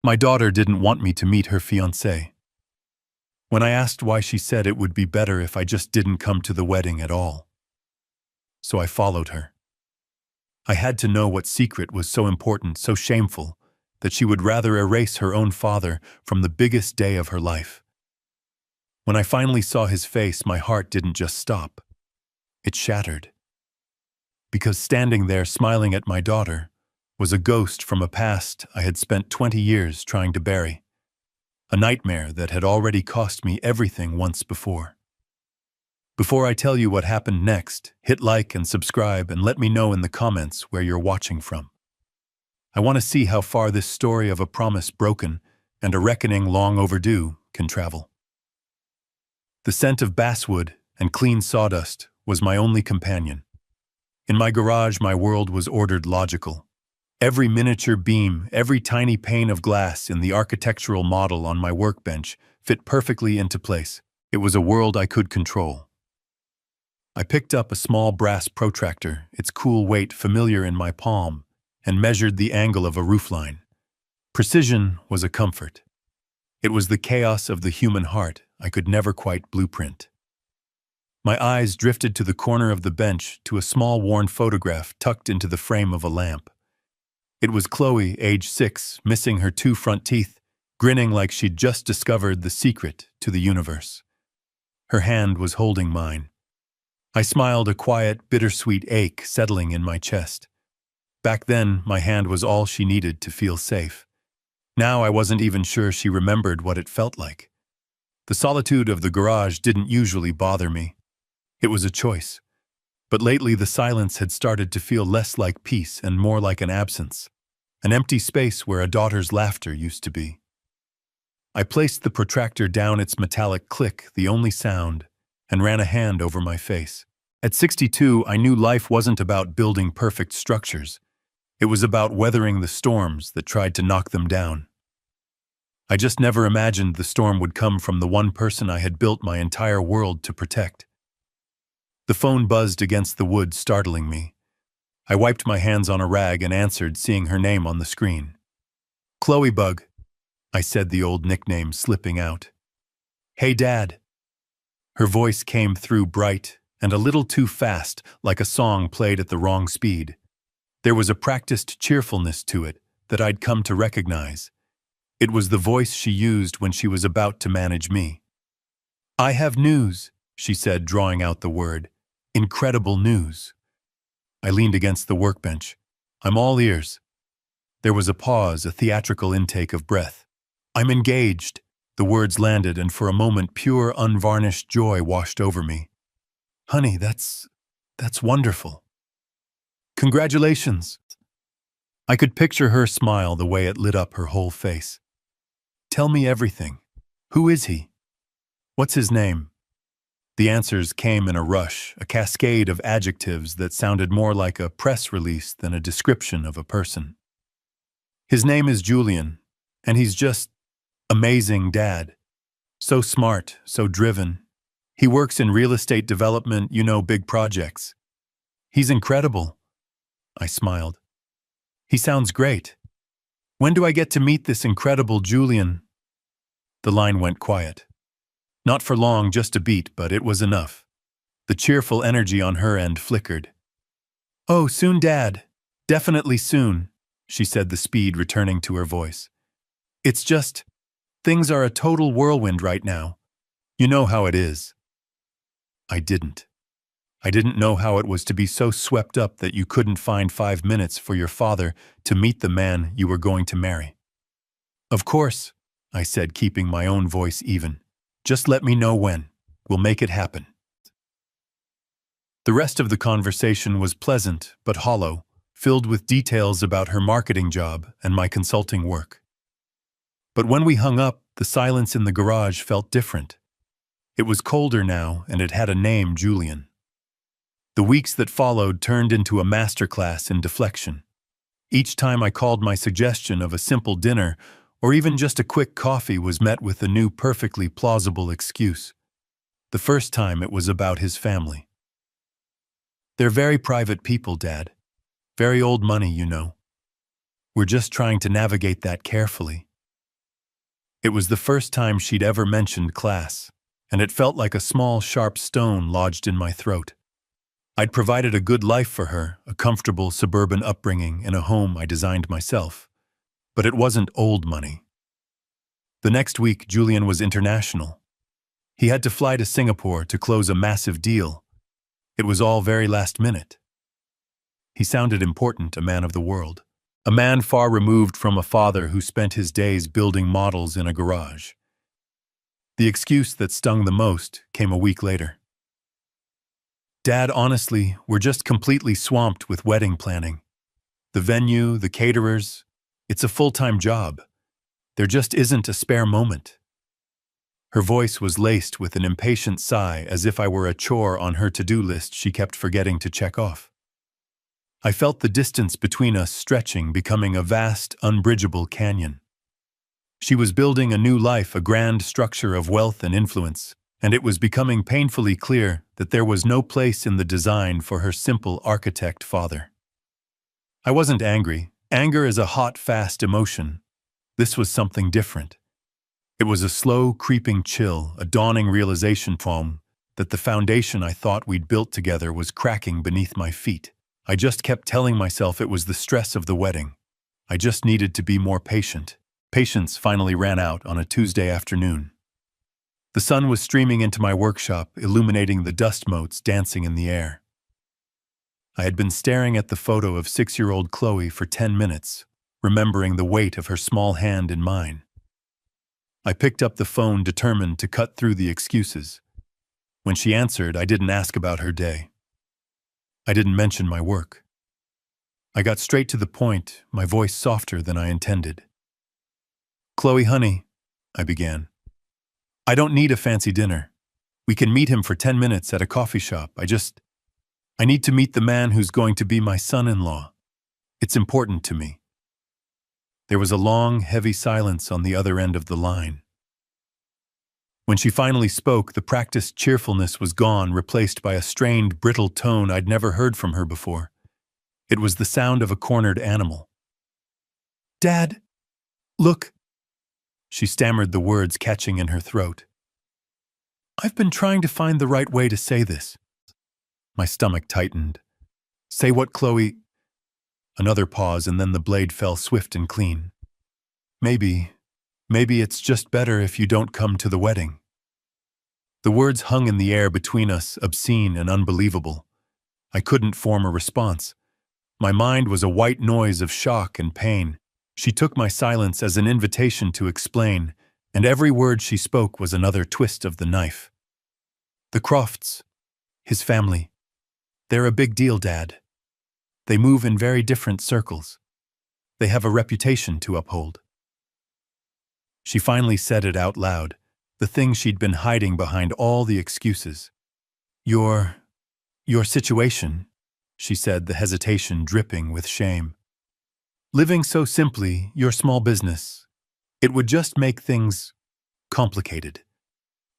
My daughter didn't want me to meet her fiancé. When I asked why, she said it would be better if I just didn't come to the wedding at all. So I followed her. I had to know what secret was so important, so shameful, that she would rather erase her own father from the biggest day of her life. When I finally saw his face, my heart didn't just stop. It shattered. Because standing there smiling at my daughter was a ghost from a past I had spent 20 years trying to bury. A nightmare that had already cost me everything once before. Before I tell you what happened next, hit like and subscribe and let me know in the comments where you're watching from. I want to see how far this story of a promise broken and a reckoning long overdue can travel. The scent of basswood and clean sawdust was my only companion. In my garage, my world was ordered logical. Every miniature beam, every tiny pane of glass in the architectural model on my workbench fit perfectly into place. It was a world I could control. I picked up a small brass protractor, its cool weight familiar in my palm, and measured the angle of a roofline. Precision was a comfort. It was the chaos of the human heart I could never quite blueprint. My eyes drifted to the corner of the bench to a small worn photograph tucked into the frame of a lamp. It was Chloe, age 6, missing her 2 front teeth, grinning like she'd just discovered the secret to the universe. Her hand was holding mine. I smiled, a quiet, bittersweet ache settling in my chest. Back then, my hand was all she needed to feel safe. Now I wasn't even sure she remembered what it felt like. The solitude of the garage didn't usually bother me. It was a choice. But lately the silence had started to feel less like peace and more like an absence, an empty space where a daughter's laughter used to be. I placed the protractor down, its metallic click the only sound, and ran a hand over my face. At 62, I knew life wasn't about building perfect structures. It was about weathering the storms that tried to knock them down. I just never imagined the storm would come from the one person I had built my entire world to protect. The phone buzzed against the wood, startling me. I wiped my hands on a rag and answered, seeing her name on the screen. "Chloe Bug," I said, the old nickname slipping out. "Hey, Dad." Her voice came through bright and a little too fast, like a song played at the wrong speed. There was a practiced cheerfulness to it that I'd come to recognize. It was the voice she used when she was about to manage me. "I have news," she said, drawing out the word. "Incredible news." I leaned against the workbench. "I'm all ears." There was a pause, a theatrical intake of breath. "I'm engaged." The words landed, and for a moment pure, unvarnished joy washed over me. "Honey, that's wonderful." "Congratulations." I could picture her smile, the way it lit up her whole face. "Tell me everything. Who is he? What's his name?" The answers came in a rush, a cascade of adjectives that sounded more like a press release than a description of a person. "His name is Julian, and he's just amazing, Dad. So smart, so driven. He works in real estate development, big projects. He's incredible." I smiled. "He sounds great. When do I get to meet this incredible Julian?" The line went quiet. Not for long, just a beat, but it was enough. The cheerful energy on her end flickered. "Oh, soon, Dad. Definitely soon," she said, the speed returning to her voice. "It's just, things are a total whirlwind right now. You know how it is." I didn't. I didn't know how it was to be so swept up that you couldn't find 5 minutes for your father to meet the man you were going to marry. "Of course," I said, keeping my own voice even. "Just let me know when. We'll make it happen." The rest of the conversation was pleasant but hollow, filled with details about her marketing job and my consulting work. But when we hung up, the silence in the garage felt different. It was colder now, and it had a name, Julian. The weeks that followed turned into a masterclass in deflection. Each time I called, my suggestion of a simple dinner or even just a quick coffee was met with a new, perfectly plausible excuse. The first time it was about his family. "They're very private people, Dad. Very old money, We're just trying to navigate that carefully." It was the first time she'd ever mentioned class, and it felt like a small, sharp stone lodged in my throat. I'd provided a good life for her, a comfortable suburban upbringing in a home I designed myself. But it wasn't old money. The next week, Julian was international. He had to fly to Singapore to close a massive deal. It was all very last minute. He sounded important, a man of the world. A man far removed from a father who spent his days building models in a garage. The excuse that stung the most came a week later. Dad, honestly, we're just completely swamped with wedding planning. The venue, the caterers, it's a full-time job. There just isn't a spare moment. Her voice was laced with an impatient sigh, as if I were a chore on her to-do list she kept forgetting to check off. I felt the distance between us stretching, becoming a vast, unbridgeable canyon. She was building a new life, a grand structure of wealth and influence, and it was becoming painfully clear that there was no place in the design for her simple architect father. I wasn't angry. Anger is a hot, fast emotion. This was something different. It was a slow, creeping chill, a dawning realization that the foundation I thought we'd built together was cracking beneath my feet. I just kept telling myself it was the stress of the wedding. I just needed to be more patient. Patience finally ran out on a Tuesday afternoon. The sun was streaming into my workshop, illuminating the dust motes dancing in the air. I had been staring at the photo of 6-year-old Chloe for 10 minutes, remembering the weight of her small hand in mine. I picked up the phone, determined to cut through the excuses. When she answered, I didn't ask about her day. I didn't mention my work. I got straight to the point, my voice softer than I intended. "Chloe, honey," I began. "I don't need a fancy dinner. We can meet him for 10 minutes at a coffee shop. I need to meet the man who's going to be my son-in-law. It's important to me." There was a long, heavy silence on the other end of the line. When she finally spoke, the practiced cheerfulness was gone, replaced by a strained, brittle tone I'd never heard from her before. It was the sound of a cornered animal. "Dad, look," she stammered, the words catching in her throat. "I've been trying to find the right way to say this." My stomach tightened. "Say what, Chloe?" Another pause, and then the blade fell swift and clean. Maybe it's just better if you don't come to the wedding." The words hung in the air between us, obscene and unbelievable. I couldn't form a response. My mind was a white noise of shock and pain. She took my silence as an invitation to explain, and every word she spoke was another twist of the knife. "The Crofts, his family, they're a big deal, Dad. They move in very different circles. They have a reputation to uphold." She finally said it out loud, the thing she'd been hiding behind all the excuses. Your situation," she said, the hesitation dripping with shame. "Living so simply, your small business, it would just make things complicated.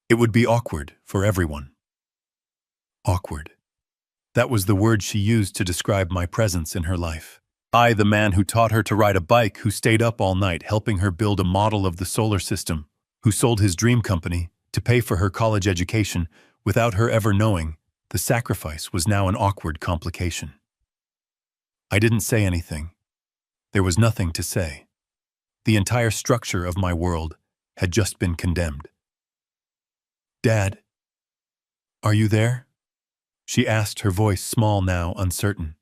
It would be awkward for everyone." Awkward. That was the word she used to describe my presence in her life. I, the man who taught her to ride a bike, who stayed up all night helping her build a model of the solar system, who sold his dream company to pay for her college education without her ever knowing the sacrifice was now an awkward complication. I didn't say anything. There was nothing to say. The entire structure of my world had just been condemned. "Dad, are you there?" she asked, her voice small now, uncertain.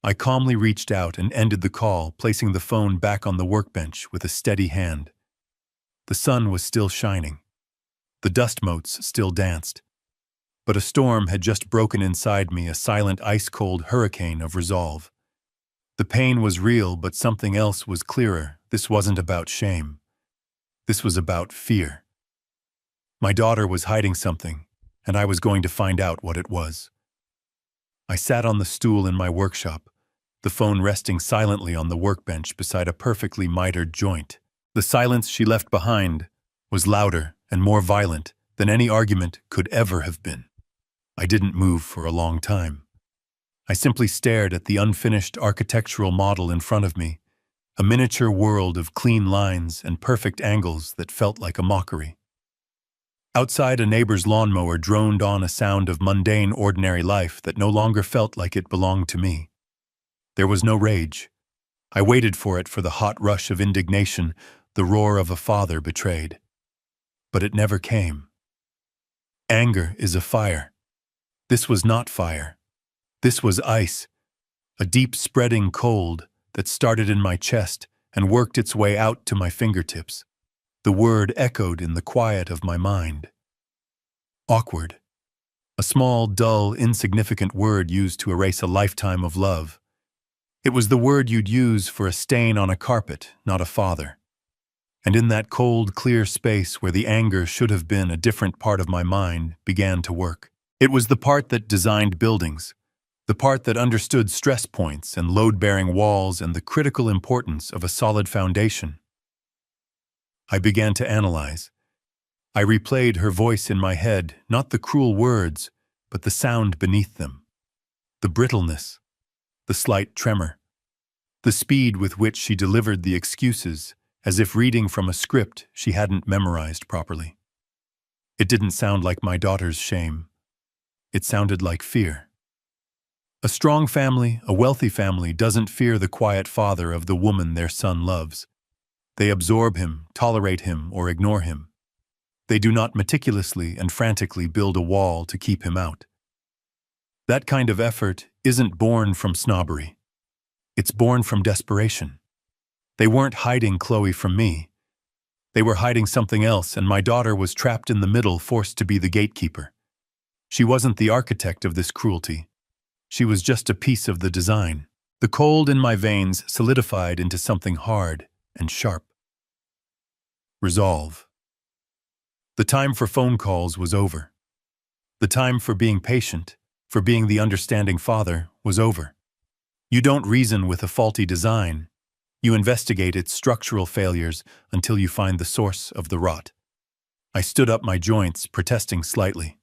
I calmly reached out and ended the call, placing the phone back on the workbench with a steady hand. The sun was still shining. The dust motes still danced. But a storm had just broken inside me, a silent, ice-cold hurricane of resolve. The pain was real, but something else was clearer. This wasn't about shame. This was about fear. My daughter was hiding something, and I was going to find out what it was. I sat on the stool in my workshop, the phone resting silently on the workbench beside a perfectly mitered joint. The silence she left behind was louder and more violent than any argument could ever have been. I didn't move for a long time. I simply stared at the unfinished architectural model in front of me, a miniature world of clean lines and perfect angles that felt like a mockery. Outside, a neighbor's lawnmower droned on a sound of mundane, ordinary life that no longer felt like it belonged to me. There was no rage. I waited for it, for the hot rush of indignation, the roar of a father betrayed. But it never came. Anger is a fire. This was not fire. This was ice, a deep spreading cold that started in my chest and worked its way out to my fingertips. The word echoed in the quiet of my mind. Awkward. A small, dull, insignificant word used to erase a lifetime of love. It was the word you'd use for a stain on a carpet, not a father. And in that cold, clear space where the anger should have been, a different part of my mind began to work. It was the part that designed buildings, the part that understood stress points and load-bearing walls and the critical importance of a solid foundation. I began to analyze. I replayed her voice in my head, not the cruel words, but the sound beneath them. The brittleness, the slight tremor, the speed with which she delivered the excuses, as if reading from a script she hadn't memorized properly. It didn't sound like my daughter's shame. It sounded like fear. A strong family, a wealthy family, doesn't fear the quiet father of the woman their son loves. They absorb him, tolerate him, or ignore him. They do not meticulously and frantically build a wall to keep him out. That kind of effort isn't born from snobbery. It's born from desperation. They weren't hiding Chloe from me. They were hiding something else, and my daughter was trapped in the middle, forced to be the gatekeeper. She wasn't the architect of this cruelty. She was just a piece of the design. The cold in my veins solidified into something hard and sharp. Resolve. The time for phone calls was over. The time for being patient, for being the understanding father, was over. You don't reason with a faulty design. You investigate its structural failures until you find the source of the rot. I stood up, my joints protesting slightly.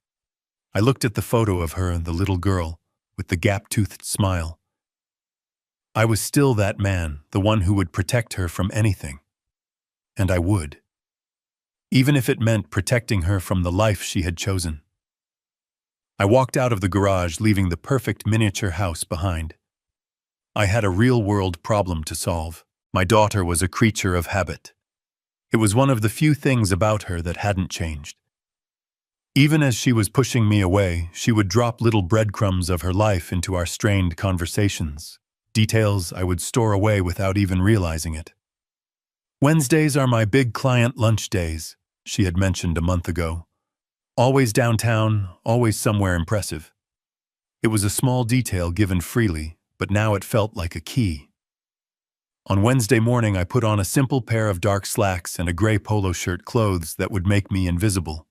I looked at the photo of her and the little girl, with the gap-toothed smile. I was still that man, the one who would protect her from anything. And I would. Even if it meant protecting her from the life she had chosen. I walked out of the garage, leaving the perfect miniature house behind. I had a real-world problem to solve. My daughter was a creature of habit. It was one of the few things about her that hadn't changed. Even as she was pushing me away, she would drop little breadcrumbs of her life into our strained conversations, details I would store away without even realizing it. Wednesdays are my big client lunch days, she had mentioned a month ago. Always downtown, always somewhere impressive. It was a small detail given freely, but now it felt like a key. On Wednesday morning, I put on a simple pair of dark slacks and a gray polo shirt, clothes that would make me invisible.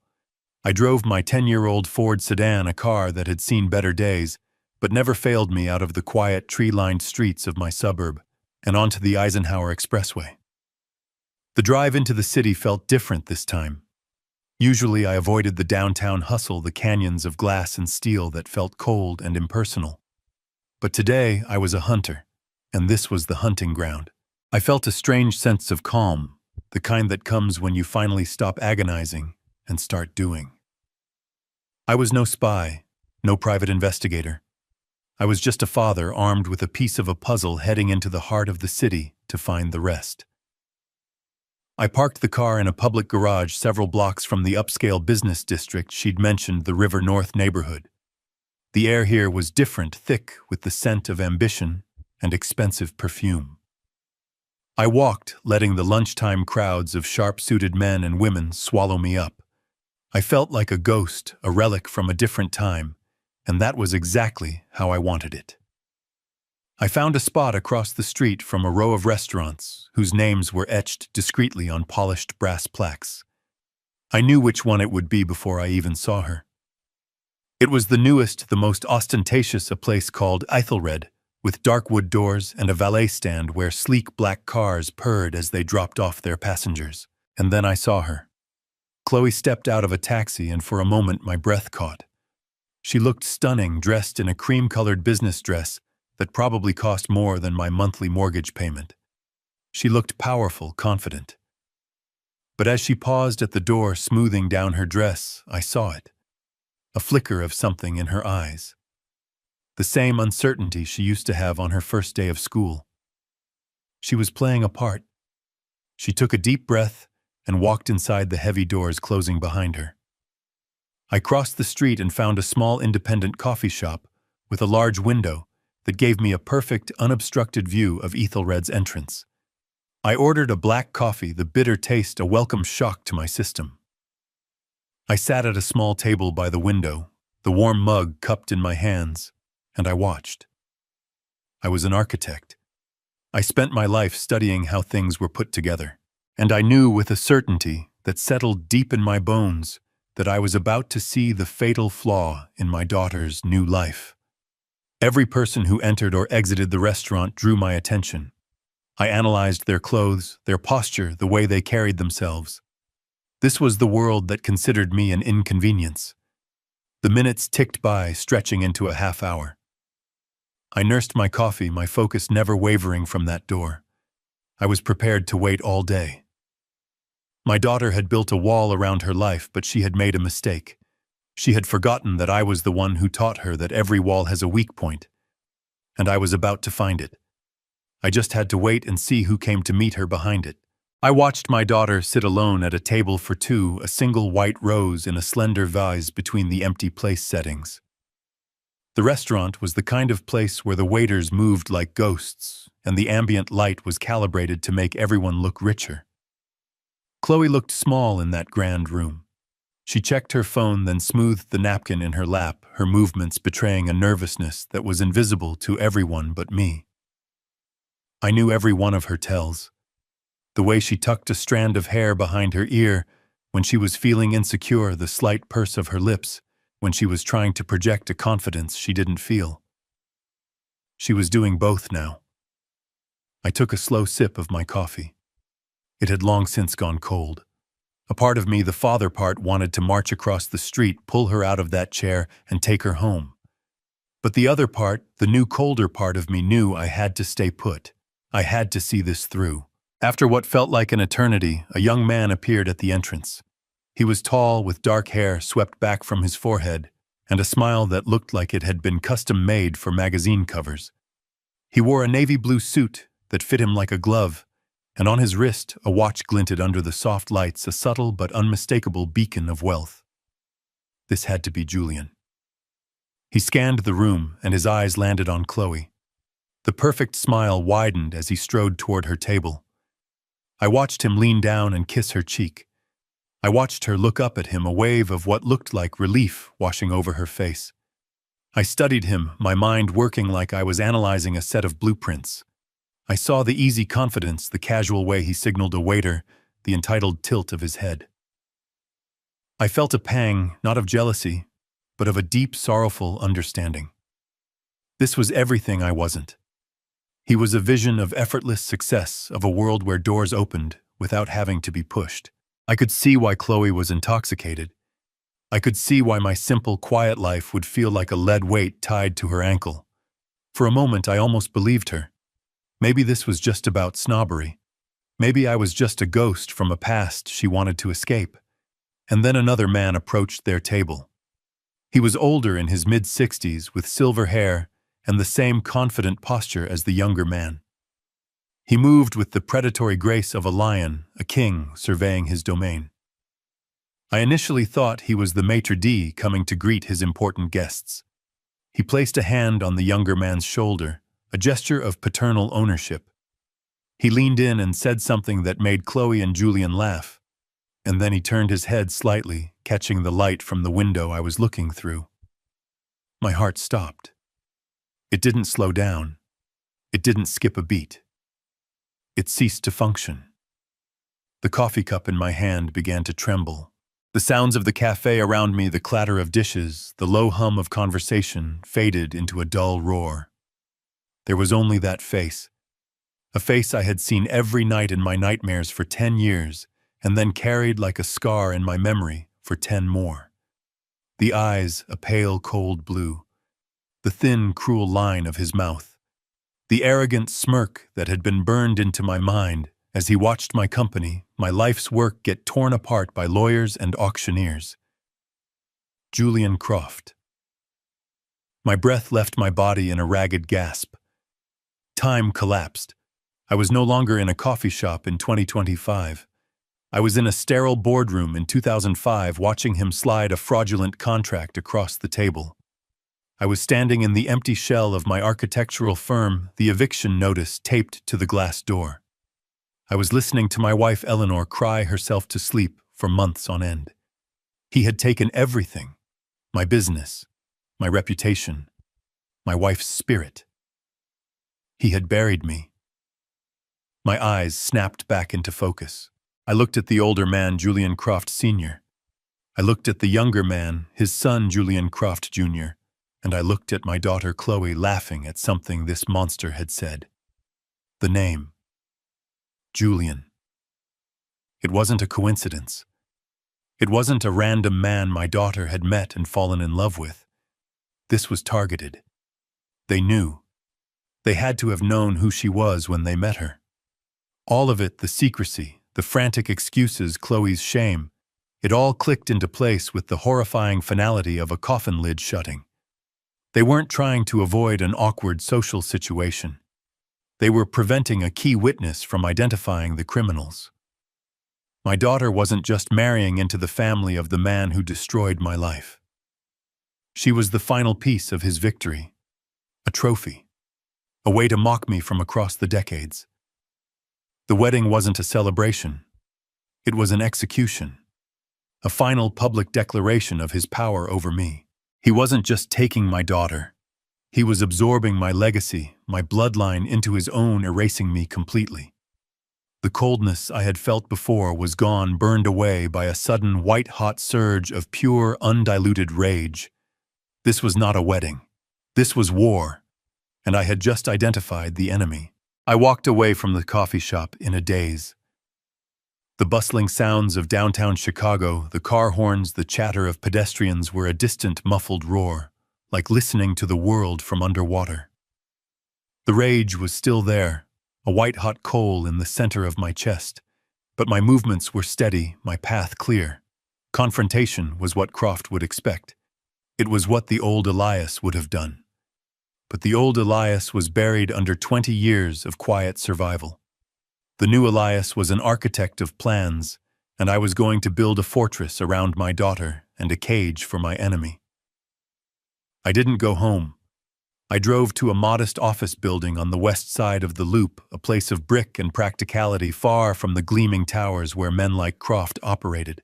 I drove my 10-year-old Ford sedan, a car that had seen better days, but never failed me, out of the quiet, tree-lined streets of my suburb and onto the Eisenhower Expressway. The drive into the city felt different this time. Usually I avoided the downtown hustle, the canyons of glass and steel that felt cold and impersonal. But today I was a hunter, and this was the hunting ground. I felt a strange sense of calm, the kind that comes when you finally stop agonizing and start doing. I was no spy, no private investigator. I was just a father armed with a piece of a puzzle, heading into the heart of the city to find the rest. I parked the car in a public garage several blocks from the upscale business district she'd mentioned, the River North neighborhood. The air here was different, thick with the scent of ambition and expensive perfume. I walked, letting the lunchtime crowds of sharp-suited men and women swallow me up. I felt like a ghost, a relic from a different time, and that was exactly how I wanted it. I found a spot across the street from a row of restaurants whose names were etched discreetly on polished brass plaques. I knew which one it would be before I even saw her. It was the newest, the most ostentatious, a place called Ethelred, with dark wood doors and a valet stand where sleek black cars purred as they dropped off their passengers. And then I saw her. Chloe stepped out of a taxi, and for a moment my breath caught. She looked stunning, dressed in a cream-colored business dress that probably cost more than my monthly mortgage payment. She looked powerful, confident. But as she paused at the door, smoothing down her dress, I saw it. A flicker of something in her eyes. The same uncertainty she used to have on her first day of school. She was playing a part. She took a deep breath and walked inside the heavy doors closing behind her. I crossed the street and found a small independent coffee shop with a large window that gave me a perfect, unobstructed view of Ethelred's entrance. I ordered a black coffee, the bitter taste a welcome shock to my system. I sat at a small table by the window, the warm mug cupped in my hands, and I watched. I was an architect. I spent my life studying how things were put together, and I knew with a certainty that settled deep in my bones that I was about to see the fatal flaw in my daughter's new life. Every person who entered or exited the restaurant drew my attention. I analyzed their clothes, their posture, the way they carried themselves. This was the world that considered me an inconvenience. The minutes ticked by, stretching into a half hour. I nursed my coffee, my focus never wavering from that door. I was prepared to wait all day. My daughter had built a wall around her life, but she had made a mistake. She had forgotten that I was the one who taught her that every wall has a weak point, and I was about to find it. I just had to wait and see who came to meet her behind it. I watched my daughter sit alone at a table for two, a single white rose in a slender vase between the empty place settings. The restaurant was the kind of place where the waiters moved like ghosts, and the ambient light was calibrated to make everyone look richer. Chloe looked small in that grand room. She checked her phone, then smoothed the napkin in her lap, her movements betraying a nervousness that was invisible to everyone but me. I knew every one of her tells. The way she tucked a strand of hair behind her ear when she was feeling insecure, the slight purse of her lips when she was trying to project a confidence she didn't feel. She was doing both now. I took a slow sip of my coffee. It had long since gone cold. A part of me, the father part, wanted to march across the street, pull her out of that chair, and take her home. But the other part, the new colder part of me, knew I had to stay put. I had to see this through. After what felt like an eternity, a young man appeared at the entrance. He was tall, with dark hair swept back from his forehead, and a smile that looked like it had been custom-made for magazine covers. He wore a navy blue suit that fit him like a glove, and on his wrist a watch glinted under the soft lights, a subtle but unmistakable beacon of wealth. This had to be Julian. He scanned the room, and his eyes landed on Chloe. The perfect smile widened as he strode toward her table. I watched him lean down and kiss her cheek. I watched her look up at him, a wave of what looked like relief washing over her face. I studied him, my mind working like I was analyzing a set of blueprints. I saw the easy confidence, the casual way he signaled a waiter, the entitled tilt of his head. I felt a pang, not of jealousy, but of a deep, sorrowful understanding. This was everything I wasn't. He was a vision of effortless success, of a world where doors opened without having to be pushed. I could see why Chloe was intoxicated. I could see why my simple, quiet life would feel like a lead weight tied to her ankle. For a moment, I almost believed her. Maybe this was just about snobbery. Maybe I was just a ghost from a past she wanted to escape. And then another man approached their table. He was older, in his mid-60s, with silver hair and the same confident posture as the younger man. He moved with the predatory grace of a lion, a king surveying his domain. I initially thought he was the maitre d' coming to greet his important guests. He placed a hand on the younger man's shoulder, a gesture of paternal ownership. He leaned in and said something that made Chloe and Julian laugh, and then he turned his head slightly, catching the light from the window I was looking through. My heart stopped. It didn't slow down. It didn't skip a beat. It ceased to function. The coffee cup in my hand began to tremble. The sounds of the cafe around me, the clatter of dishes, the low hum of conversation, faded into a dull roar. There was only that face. A face I had seen every night in my nightmares for 10 years, and then carried like a scar in my memory for 10 more. The eyes, a pale, cold blue. The thin, cruel line of his mouth. The arrogant smirk that had been burned into my mind as he watched my company, my life's work, get torn apart by lawyers and auctioneers. Julian Croft. My breath left my body in a ragged gasp. Time collapsed. I was no longer in a coffee shop in 2025. I was in a sterile boardroom in 2005 watching him slide a fraudulent contract across the table. I was standing in the empty shell of my architectural firm, the eviction notice taped to the glass door. I was listening to my wife Eleanor cry herself to sleep for months on end. He had taken everything: my business, my reputation, my wife's spirit. He had buried me. My eyes snapped back into focus. I looked at the older man, Julian Croft Sr. I looked at the younger man, his son, Julian Croft Jr., and I looked at my daughter Chloe laughing at something this monster had said. The name. Julian. It wasn't a coincidence. It wasn't a random man my daughter had met and fallen in love with. This was targeted. They knew. They had to have known who she was when they met her. All of it, the secrecy, the frantic excuses, Chloe's shame, it all clicked into place with the horrifying finality of a coffin lid shutting. They weren't trying to avoid an awkward social situation. They were preventing a key witness from identifying the criminals. My daughter wasn't just marrying into the family of the man who destroyed my life. She was the final piece of his victory, a trophy, a way to mock me from across the decades. The wedding wasn't a celebration. It was an execution, a final public declaration of his power over me. He wasn't just taking my daughter. He was absorbing my legacy, my bloodline into his own, erasing me completely. The coldness I had felt before was gone, burned away by a sudden white-hot surge of pure, undiluted rage. This was not a wedding. This was war, and I had just identified the enemy. I walked away from the coffee shop in a daze. The bustling sounds of downtown Chicago, the car horns, the chatter of pedestrians were a distant, muffled roar, like listening to the world from underwater. The rage was still there, a white-hot coal in the center of my chest, but my movements were steady, my path clear. Confrontation was what Croft would expect. It was what the old Elias would have done. But the old Elias was buried under 20 years of quiet survival. The new Elias was an architect of plans, and I was going to build a fortress around my daughter and a cage for my enemy. I didn't go home. I drove to a modest office building on the west side of the Loop, a place of brick and practicality far from the gleaming towers where men like Croft operated.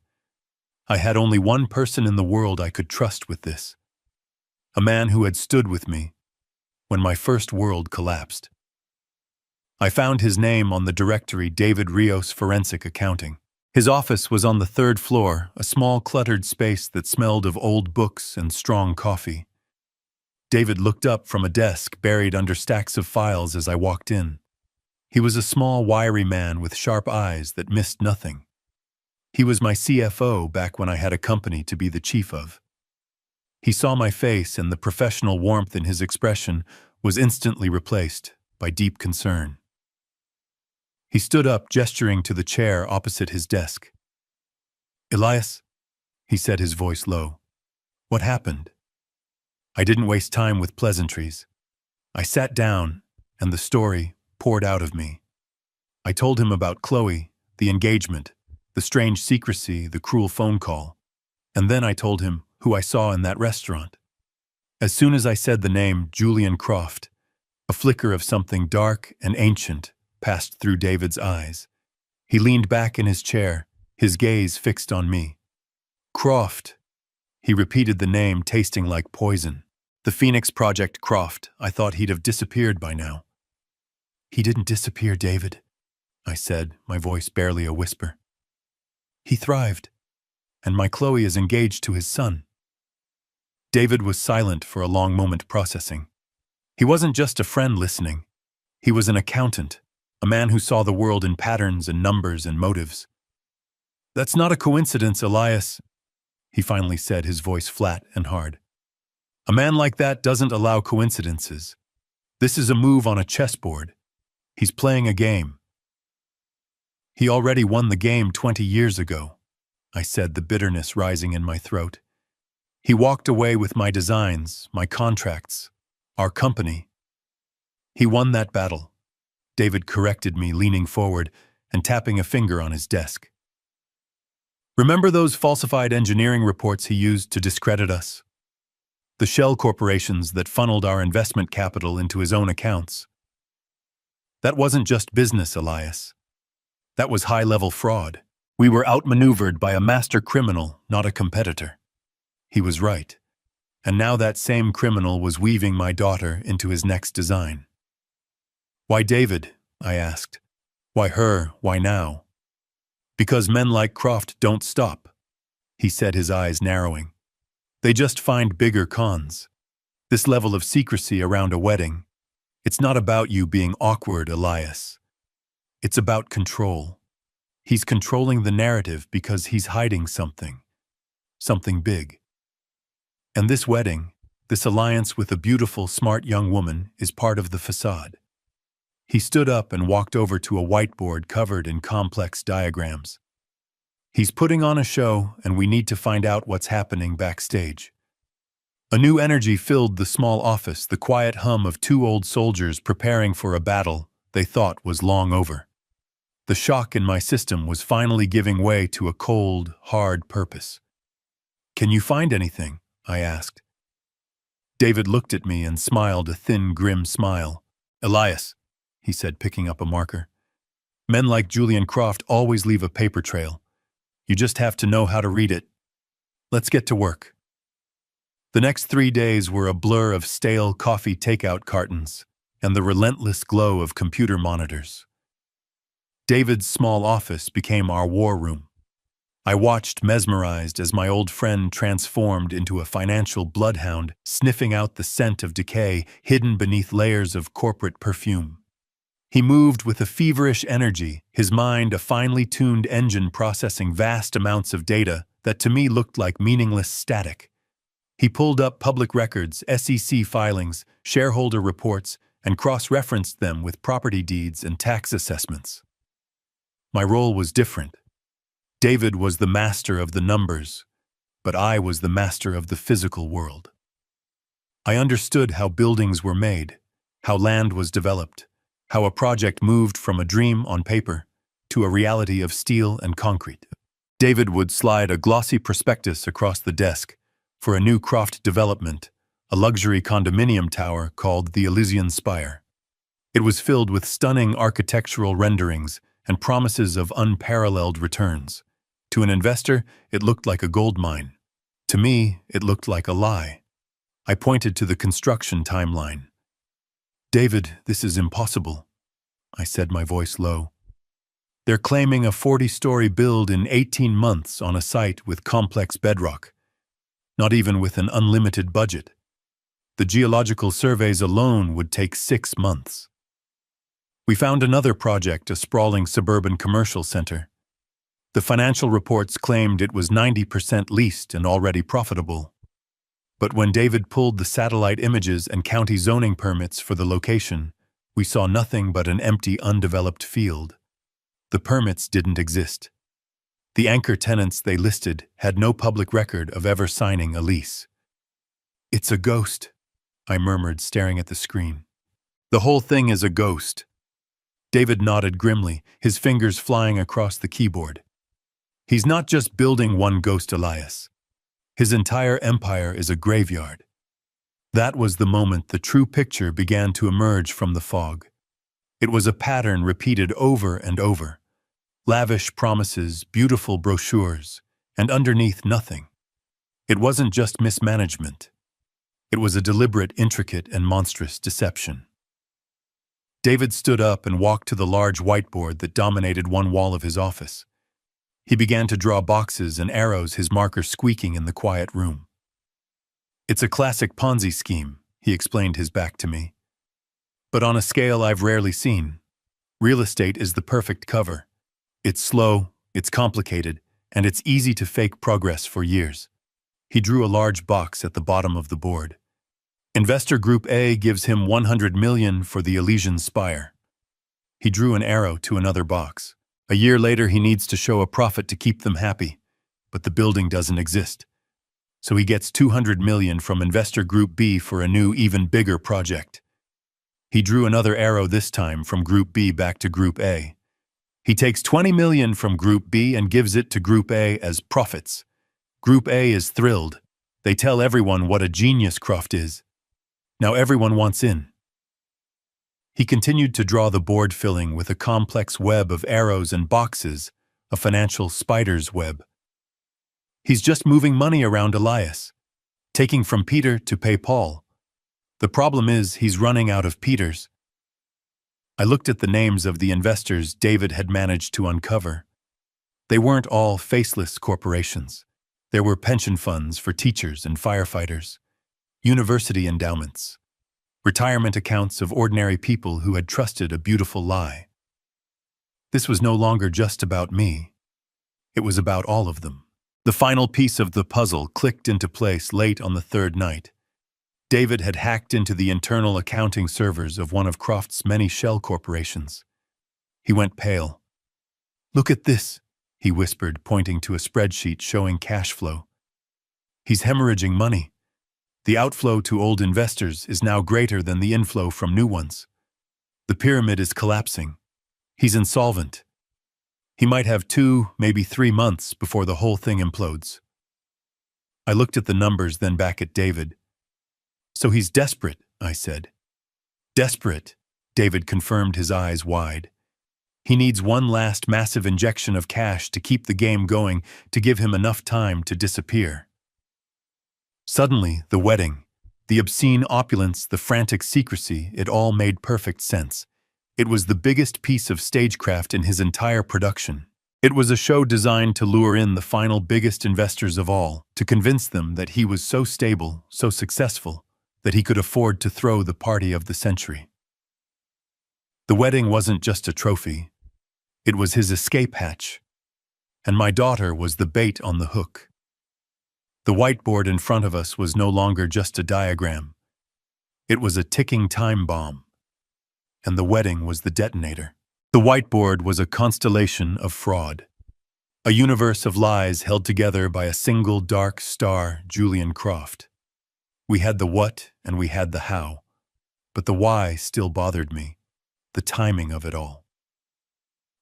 I had only one person in the world I could trust with this. A man who had stood with me when my first world collapsed. I found his name on the directory, David Rios Forensic Accounting. His office was on the third floor, a small cluttered space that smelled of old books and strong coffee. David looked up from a desk buried under stacks of files as I walked in. He was a small, wiry man with sharp eyes that missed nothing. He was my CFO back when I had a company to be the chief of. He saw my face, and the professional warmth in his expression was instantly replaced by deep concern. He stood up, gesturing to the chair opposite his desk. "Elias," he said, his voice low. "What happened?" I didn't waste time with pleasantries. I sat down, and the story poured out of me. I told him about Chloe, the engagement, the strange secrecy, the cruel phone call. And then I told him who I saw in that restaurant. As soon as I said the name Julian Croft, a flicker of something dark and ancient passed through David's eyes. He leaned back in his chair, his gaze fixed on me. "Croft." He repeated the name, tasting like poison. The Phoenix Project Croft. I thought he'd have disappeared by now. "He didn't disappear, David," I said, my voice barely a whisper. "He thrived, and my Chloe is engaged to his son." David was silent for a long moment, processing. He wasn't just a friend listening. He was an accountant, a man who saw the world in patterns and numbers and motives. "That's not a coincidence, Elias," he finally said, his voice flat and hard. "A man like that doesn't allow coincidences. This is a move on a chessboard. He's playing a game. He already won the game 20 years ago, I said, the bitterness rising in my throat. He walked away with my designs, my contracts, our company. He won that battle. David corrected me, leaning forward and tapping a finger on his desk. Remember those falsified engineering reports he used to discredit us? The shell corporations that funneled our investment capital into his own accounts. That wasn't just business, Elias. That was high-level fraud. We were outmaneuvered by a master criminal, not a competitor. He was right. And now that same criminal was weaving my daughter into his next design. Why David? I asked. Why her? Why now? Because men like Croft don't stop, he said, his eyes narrowing. They just find bigger cons. This level of secrecy around a wedding. It's not about you being awkward, Elias. It's about control. He's controlling the narrative because he's hiding something. Something big. And this wedding, this alliance with a beautiful, smart young woman, is part of the facade. He stood up and walked over to a whiteboard covered in complex diagrams. He's putting on a show, and we need to find out what's happening backstage. A new energy filled the small office, the quiet hum of two old soldiers preparing for a battle they thought was long over. The shock in my system was finally giving way to a cold, hard purpose. Can you find anything? I asked. David looked at me and smiled a thin, grim smile. Elias, he said, picking up a marker. Men like Julian Croft always leave a paper trail. You just have to know how to read it. Let's get to work. The next 3 days were a blur of stale coffee takeout cartons and the relentless glow of computer monitors. David's small office became our war room. I watched mesmerized as my old friend transformed into a financial bloodhound, sniffing out the scent of decay hidden beneath layers of corporate perfume. He moved with a feverish energy, his mind a finely tuned engine processing vast amounts of data that to me looked like meaningless static. He pulled up public records, SEC filings, shareholder reports, and cross-referenced them with property deeds and tax assessments. My role was different. David was the master of the numbers, but I was the master of the physical world. I understood how buildings were made, how land was developed, how a project moved from a dream on paper to a reality of steel and concrete. David would slide a glossy prospectus across the desk for a new Croft development, a luxury condominium tower called the Elysian Spire. It was filled with stunning architectural renderings and promises of unparalleled returns. To an investor, it looked like a gold mine. To me, it looked like a lie. I pointed to the construction timeline. David, this is impossible, I said, my voice low. They're claiming a 40-story build in 18 months on a site with complex bedrock, not even with an unlimited budget. The geological surveys alone would take 6 months. We found another project, a sprawling suburban commercial center. The financial reports claimed it was 90% leased and already profitable. But when David pulled the satellite images and county zoning permits for the location, we saw nothing but an empty, undeveloped field. The permits didn't exist. The anchor tenants they listed had no public record of ever signing a lease. It's a ghost, I murmured, staring at the screen. The whole thing is a ghost. David nodded grimly, his fingers flying across the keyboard. He's not just building one ghost, Elias. His entire empire is a graveyard. That was the moment the true picture began to emerge from the fog. It was a pattern repeated over and over. Lavish promises, beautiful brochures, and underneath nothing. It wasn't just mismanagement. It was a deliberate, intricate, and monstrous deception. David stood up and walked to the large whiteboard that dominated one wall of his office. He began to draw boxes and arrows, his marker squeaking in the quiet room. It's a classic Ponzi scheme, he explained, his back to me. But on a scale I've rarely seen. Real estate is the perfect cover. It's slow, it's complicated, and it's easy to fake progress for years. He drew a large box at the bottom of the board. Investor Group A gives him 100 million for the Elysian Spire. He drew an arrow to another box. A year later, he needs to show a profit to keep them happy, but the building doesn't exist. So he gets 200 million from Investor Group B for a new, even bigger project. He drew another arrow this time from Group B back to Group A. He takes 20 million from Group B and gives it to Group A as profits. Group A is thrilled. They tell everyone what a genius Croft is. Now everyone wants in. He continued to draw the board filling with a complex web of arrows and boxes, a financial spider's web. He's just moving money around Elias, taking from Peter to pay Paul. The problem is he's running out of Peters. I looked at the names of the investors David had managed to uncover. They weren't all faceless corporations. There were pension funds for teachers and firefighters, university endowments, retirement accounts of ordinary people who had trusted a beautiful lie. This was no longer just about me. It was about all of them. The final piece of the puzzle clicked into place late on the third night. David had hacked into the internal accounting servers of one of Croft's many shell corporations. He went pale. "Look at this," he whispered, pointing to a spreadsheet showing cash flow. "He's hemorrhaging money. The outflow to old investors is now greater than the inflow from new ones. The pyramid is collapsing. He's insolvent. He might have 2, maybe 3 months before the whole thing implodes." I looked at the numbers, then back at David. "So he's desperate," I said. "Desperate," David confirmed, his eyes wide. "He needs one last massive injection of cash to keep the game going, to give him enough time to disappear." Suddenly, the wedding, the obscene opulence, the frantic secrecy, it all made perfect sense. It was the biggest piece of stagecraft in his entire production. It was a show designed to lure in the final biggest investors of all, to convince them that he was so stable, so successful, that he could afford to throw the party of the century. The wedding wasn't just a trophy. It was his escape hatch. And my daughter was the bait on the hook. The whiteboard in front of us was no longer just a diagram. It was a ticking time bomb. And the wedding was the detonator. The whiteboard was a constellation of fraud. A universe of lies held together by a single dark star, Julian Croft. We had the what and we had the how, but the why still bothered me, the timing of it all.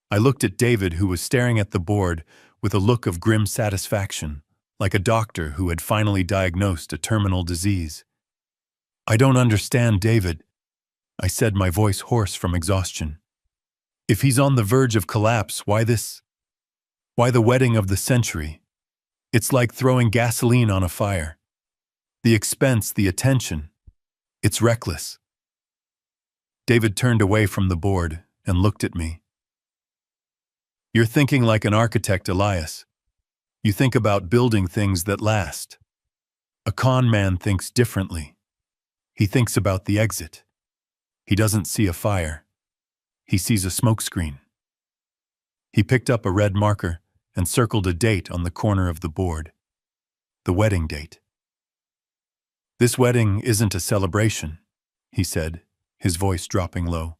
I looked at David, who was staring at the board with a look of grim satisfaction, like a doctor who had finally diagnosed a terminal disease. "I don't understand, David," I said, my voice hoarse from exhaustion. "If he's on the verge of collapse, why this? Why the wedding of the century? It's like throwing gasoline on a fire. The expense, the attention. It's reckless." David turned away from the board and looked at me. "You're thinking like an architect, Elias. You think about building things that last. A con man thinks differently. He thinks about the exit. He doesn't see a fire. He sees a smokescreen." He picked up a red marker and circled a date on the corner of the board. The wedding date. "This wedding isn't a celebration," he said, his voice dropping low.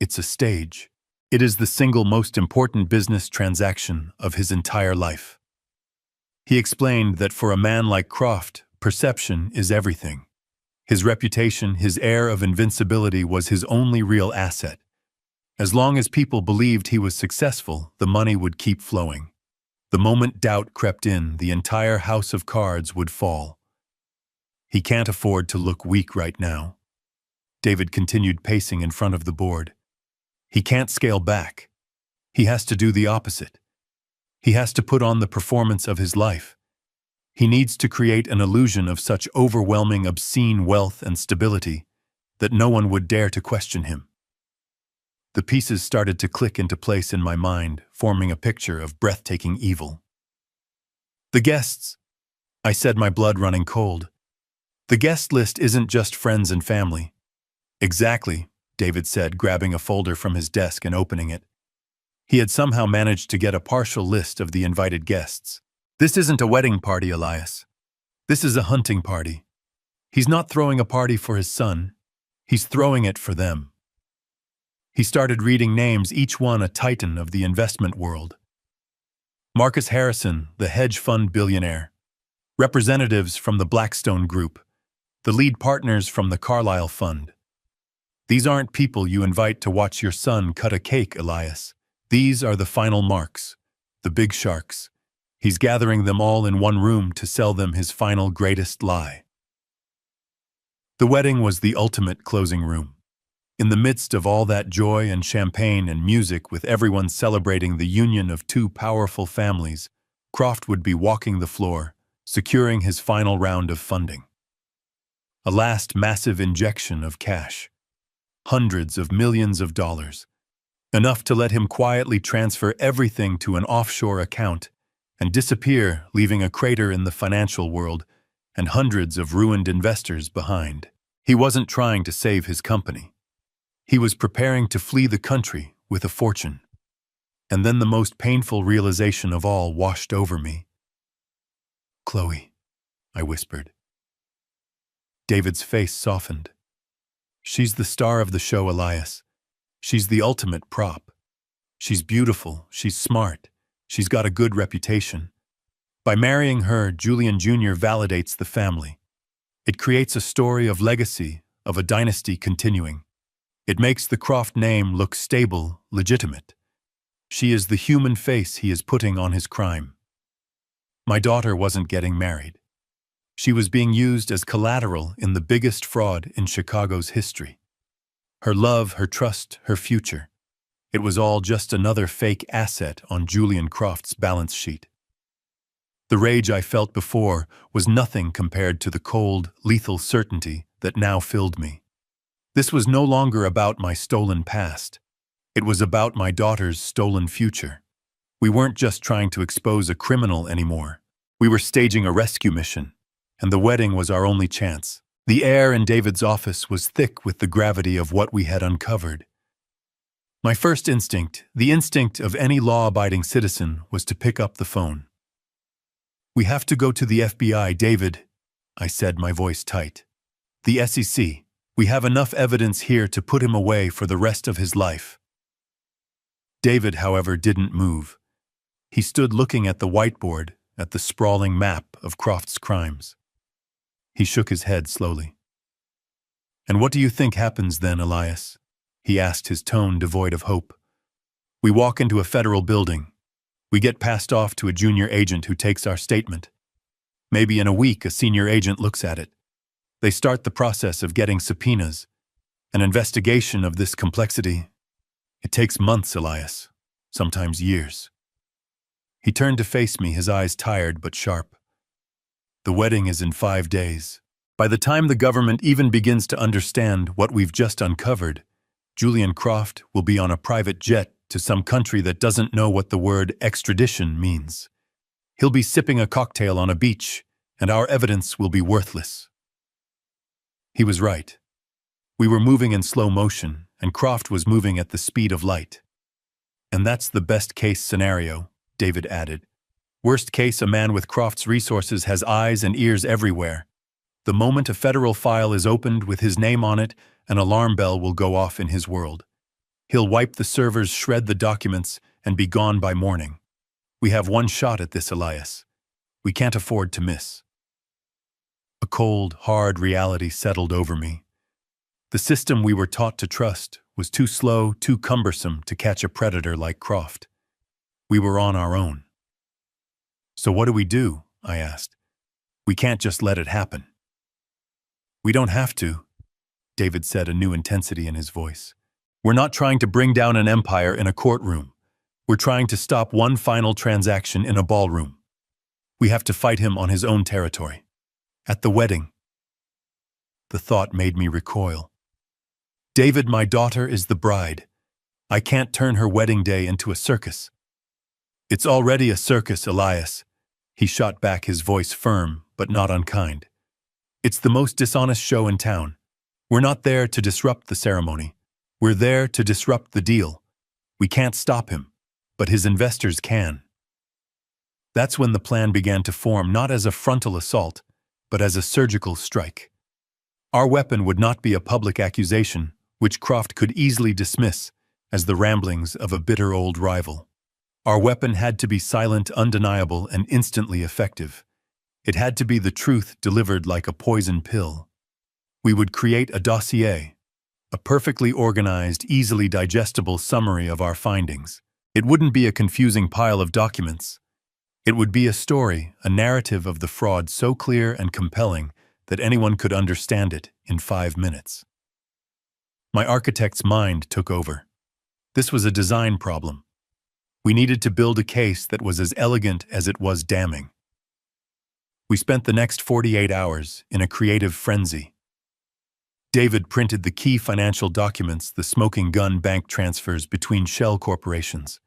"It's a stage. It is the single most important business transaction of his entire life." He explained that for a man like Croft, perception is everything. His reputation, his air of invincibility was his only real asset. As long as people believed he was successful, the money would keep flowing. The moment doubt crept in, the entire house of cards would fall. "He can't afford to look weak right now." David continued pacing in front of the board. "He can't scale back. He has to do the opposite. He has to put on the performance of his life. He needs to create an illusion of such overwhelming, obscene wealth and stability that no one would dare to question him." The pieces started to click into place in my mind, forming a picture of breathtaking evil. "The guests," I said, my blood running cold. "The guest list isn't just friends and family." "Exactly," David said, grabbing a folder from his desk and opening it. He had somehow managed to get a partial list of the invited guests. "This isn't a wedding party, Elias. This is a hunting party." He's not throwing a party for his son. He's throwing it for them. He started reading names, each one a titan of the investment world. Marcus Harrison, the hedge fund billionaire. Representatives from the Blackstone Group. The lead partners from the Carlyle Fund. These aren't people you invite to watch your son cut a cake, Elias. These are the final marks. The big sharks. He's gathering them all in one room to sell them his final greatest lie. The wedding was the ultimate closing room. In the midst of all that joy and champagne and music, with everyone celebrating the union of two powerful families, Croft would be walking the floor, securing his final round of funding. A last massive injection of cash. Hundreds of millions of dollars. Enough to let him quietly transfer everything to an offshore account and disappear, leaving a crater in the financial world and hundreds of ruined investors behind. He wasn't trying to save his company. He was preparing to flee the country with a fortune. And then the most painful realization of all washed over me. "Chloe," I whispered. David's face softened. "She's the star of the show, Elias. She's the ultimate prop. She's beautiful, she's smart, she's got a good reputation. By marrying her, Julian Jr. validates the family. It creates a story of legacy, of a dynasty continuing. It makes the Croft name look stable, legitimate. She is the human face he is putting on his crime. My daughter wasn't getting married. She was being used as collateral in the biggest fraud in Chicago's history. Her love, her trust, her future. It was all just another fake asset on Julian Croft's balance sheet. The rage I felt before was nothing compared to the cold, lethal certainty that now filled me. This was no longer about my stolen past. It was about my daughter's stolen future. We weren't just trying to expose a criminal anymore. We were staging a rescue mission, and the wedding was our only chance. The air in David's office was thick with the gravity of what we had uncovered. My first instinct, the instinct of any law-abiding citizen, was to pick up the phone. "We have to go to the FBI, David," I said, my voice tight. "The SEC. We have enough evidence here to put him away for the rest of his life." David, however, didn't move. He stood looking at the whiteboard, at the sprawling map of Croft's crimes. He shook his head slowly. "And what do you think happens then, Elias?" he asked, his tone devoid of hope. "We walk into a federal building. We get passed off to a junior agent who takes our statement. Maybe in a week a senior agent looks at it. They start the process of getting subpoenas. An investigation of this complexity. It takes months, Elias. Sometimes years." He turned to face me, his eyes tired but sharp. "The wedding is in 5 days. By the time the government even begins to understand what we've just uncovered, Julian Croft will be on a private jet to some country that doesn't know what the word extradition means. He'll be sipping a cocktail on a beach, and our evidence will be worthless." He was right. We were moving in slow motion, and Croft was moving at the speed of light. "And that's the best-case scenario," David added. "Worst case, a man with Croft's resources has eyes and ears everywhere. The moment a federal file is opened with his name on it, an alarm bell will go off in his world. He'll wipe the servers, shred the documents, and be gone by morning. We have one shot at this, Elias. We can't afford to miss." A cold, hard reality settled over me. The system we were taught to trust was too slow, too cumbersome to catch a predator like Croft. We were on our own. "So what do we do?" I asked. "We can't just let it happen." "We don't have to," David said, a new intensity in his voice. "We're not trying to bring down an empire in a courtroom. We're trying to stop one final transaction in a ballroom. We have to fight him on his own territory. At the wedding." The thought made me recoil. "David, my daughter is the bride. I can't turn her wedding day into a circus." "It's already a circus, Elias," he shot back, his voice firm but not unkind. "It's the most dishonest show in town. We're not there to disrupt the ceremony. We're there to disrupt the deal. We can't stop him, but his investors can." That's when the plan began to form, not as a frontal assault, but as a surgical strike. Our weapon would not be a public accusation, which Croft could easily dismiss as the ramblings of a bitter old rival. Our weapon had to be silent, undeniable, and instantly effective. It had to be the truth delivered like a poison pill. We would create a dossier, a perfectly organized, easily digestible summary of our findings. It wouldn't be a confusing pile of documents. It would be a story, a narrative of the fraud so clear and compelling that anyone could understand it in 5 minutes. My architect's mind took over. This was a design problem. We needed to build a case that was as elegant as it was damning. We spent the next 48 hours in a creative frenzy. David printed the key financial documents, the smoking gun bank transfers between shell corporations.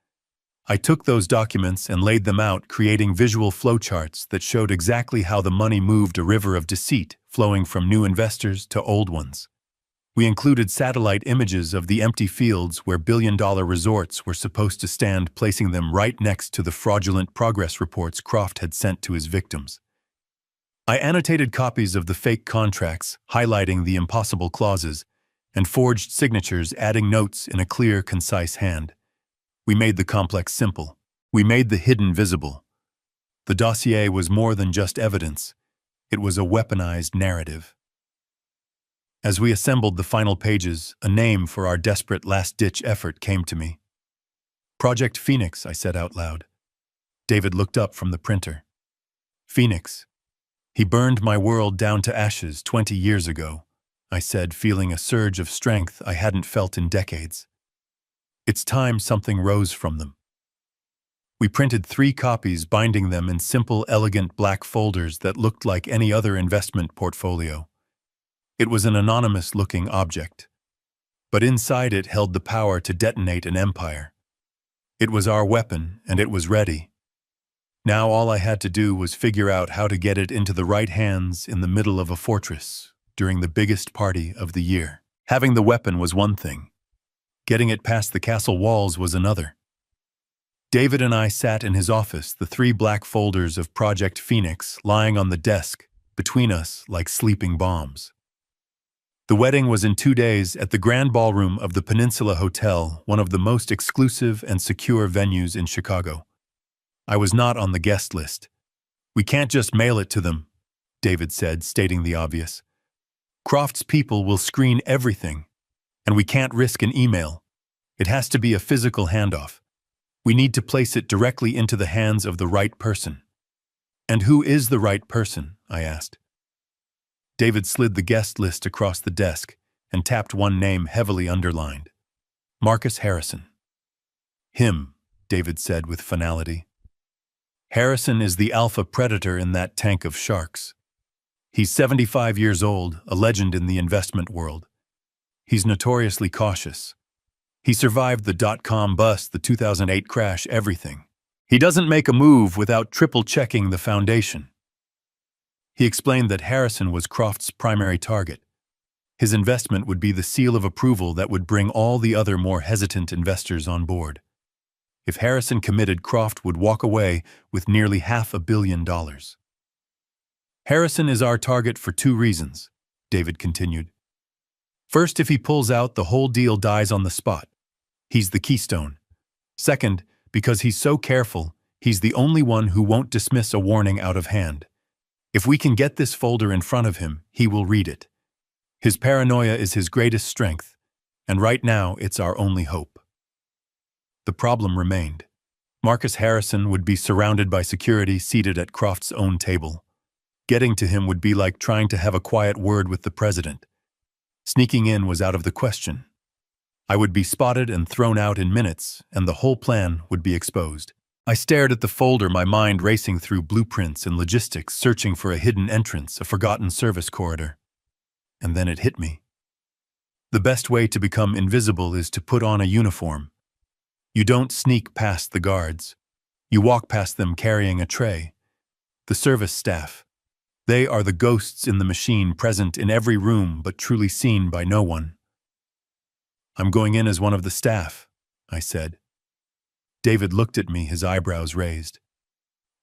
I took those documents and laid them out, creating visual flowcharts that showed exactly how the money moved, a river of deceit flowing from new investors to old ones. We included satellite images of the empty fields where billion-dollar resorts were supposed to stand, placing them right next to the fraudulent progress reports Croft had sent to his victims. I annotated copies of the fake contracts, highlighting the impossible clauses, and forged signatures, adding notes in a clear, concise hand. We made the complex simple. We made the hidden visible. The dossier was more than just evidence. It was a weaponized narrative. As we assembled the final pages, a name for our desperate last-ditch effort came to me. Project Phoenix, I said out loud. David looked up from the printer. Phoenix. He burned my world down to ashes 20 years ago, I said, feeling a surge of strength I hadn't felt in decades. It's time something rose from them. We printed 3 copies, binding them in simple, elegant black folders that looked like any other investment portfolio. It was an anonymous-looking object, but inside it held the power to detonate an empire. It was our weapon, and it was ready. Now all I had to do was figure out how to get it into the right hands in the middle of a fortress during the biggest party of the year. Having the weapon was one thing. Getting it past the castle walls was another. David and I sat in his office, the 3 black folders of Project Phoenix lying on the desk between us like sleeping bombs. The wedding was in 2 days at the Grand Ballroom of the Peninsula Hotel, one of the most exclusive and secure venues in Chicago. I was not on the guest list. We can't just mail it to them, David said, stating the obvious. Croft's people will screen everything, and we can't risk an email. It has to be a physical handoff. We need to place it directly into the hands of the right person. And who is the right person? I asked. David slid the guest list across the desk and tapped one name heavily underlined. Marcus Harrison. Him, David said with finality. Harrison is the alpha predator in that tank of sharks. He's 75 years old, a legend in the investment world. He's notoriously cautious. He survived the dot-com bust, the 2008 crash, everything. He doesn't make a move without triple-checking the foundation. He explained that Harrison was Croft's primary target. His investment would be the seal of approval that would bring all the other more hesitant investors on board. If Harrison committed, Croft would walk away with nearly $500 million. Harrison is our target for 2 reasons, David continued. First, if he pulls out, the whole deal dies on the spot. He's the keystone. Second, because he's so careful, he's the only one who won't dismiss a warning out of hand. If we can get this folder in front of him, he will read it. His paranoia is his greatest strength, and right now it's our only hope. The problem remained. Marcus Harrison would be surrounded by security seated at Croft's own table. Getting to him would be like trying to have a quiet word with the president. Sneaking in was out of the question. I would be spotted and thrown out in minutes, and the whole plan would be exposed. I stared at the folder, my mind racing through blueprints and logistics, searching for a hidden entrance, a forgotten service corridor. And then it hit me. The best way to become invisible is to put on a uniform. You don't sneak past the guards. You walk past them carrying a tray. The service staff. They are the ghosts in the machine, present in every room but truly seen by no one. I'm going in as one of the staff, I said. David looked at me, his eyebrows raised.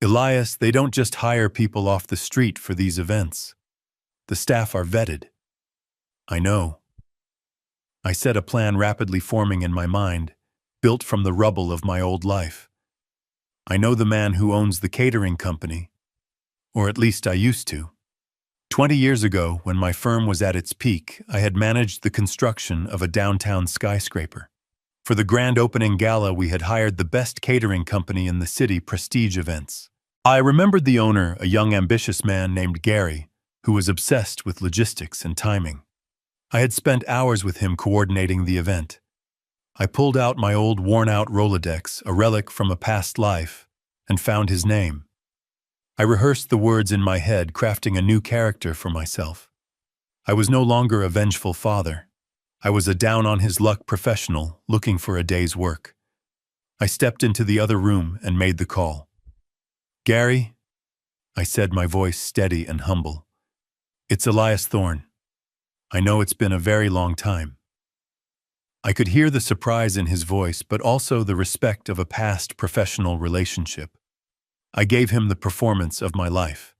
Elias, they don't just hire people off the street for these events. The staff are vetted. I know. I said, a plan rapidly forming in my mind, built from the rubble of my old life. I know the man who owns the catering company, or at least I used to. 20 years ago, when my firm was at its peak, I had managed the construction of a downtown skyscraper. For the grand opening gala, we had hired the best catering company in the city, Prestige Events. I remembered the owner, a young ambitious man named Gary, who was obsessed with logistics and timing. I had spent hours with him coordinating the event. I pulled out my old worn-out Rolodex, a relic from a past life, and found his name. I rehearsed the words in my head, crafting a new character for myself. I was no longer a vengeful father. I was a down-on-his-luck professional looking for a day's work. I stepped into the other room and made the call. "Gary," I said, my voice steady and humble. "It's Elias Thorne. I know it's been a very long time." I could hear the surprise in his voice, but also the respect of a past professional relationship. I gave him the performance of my life.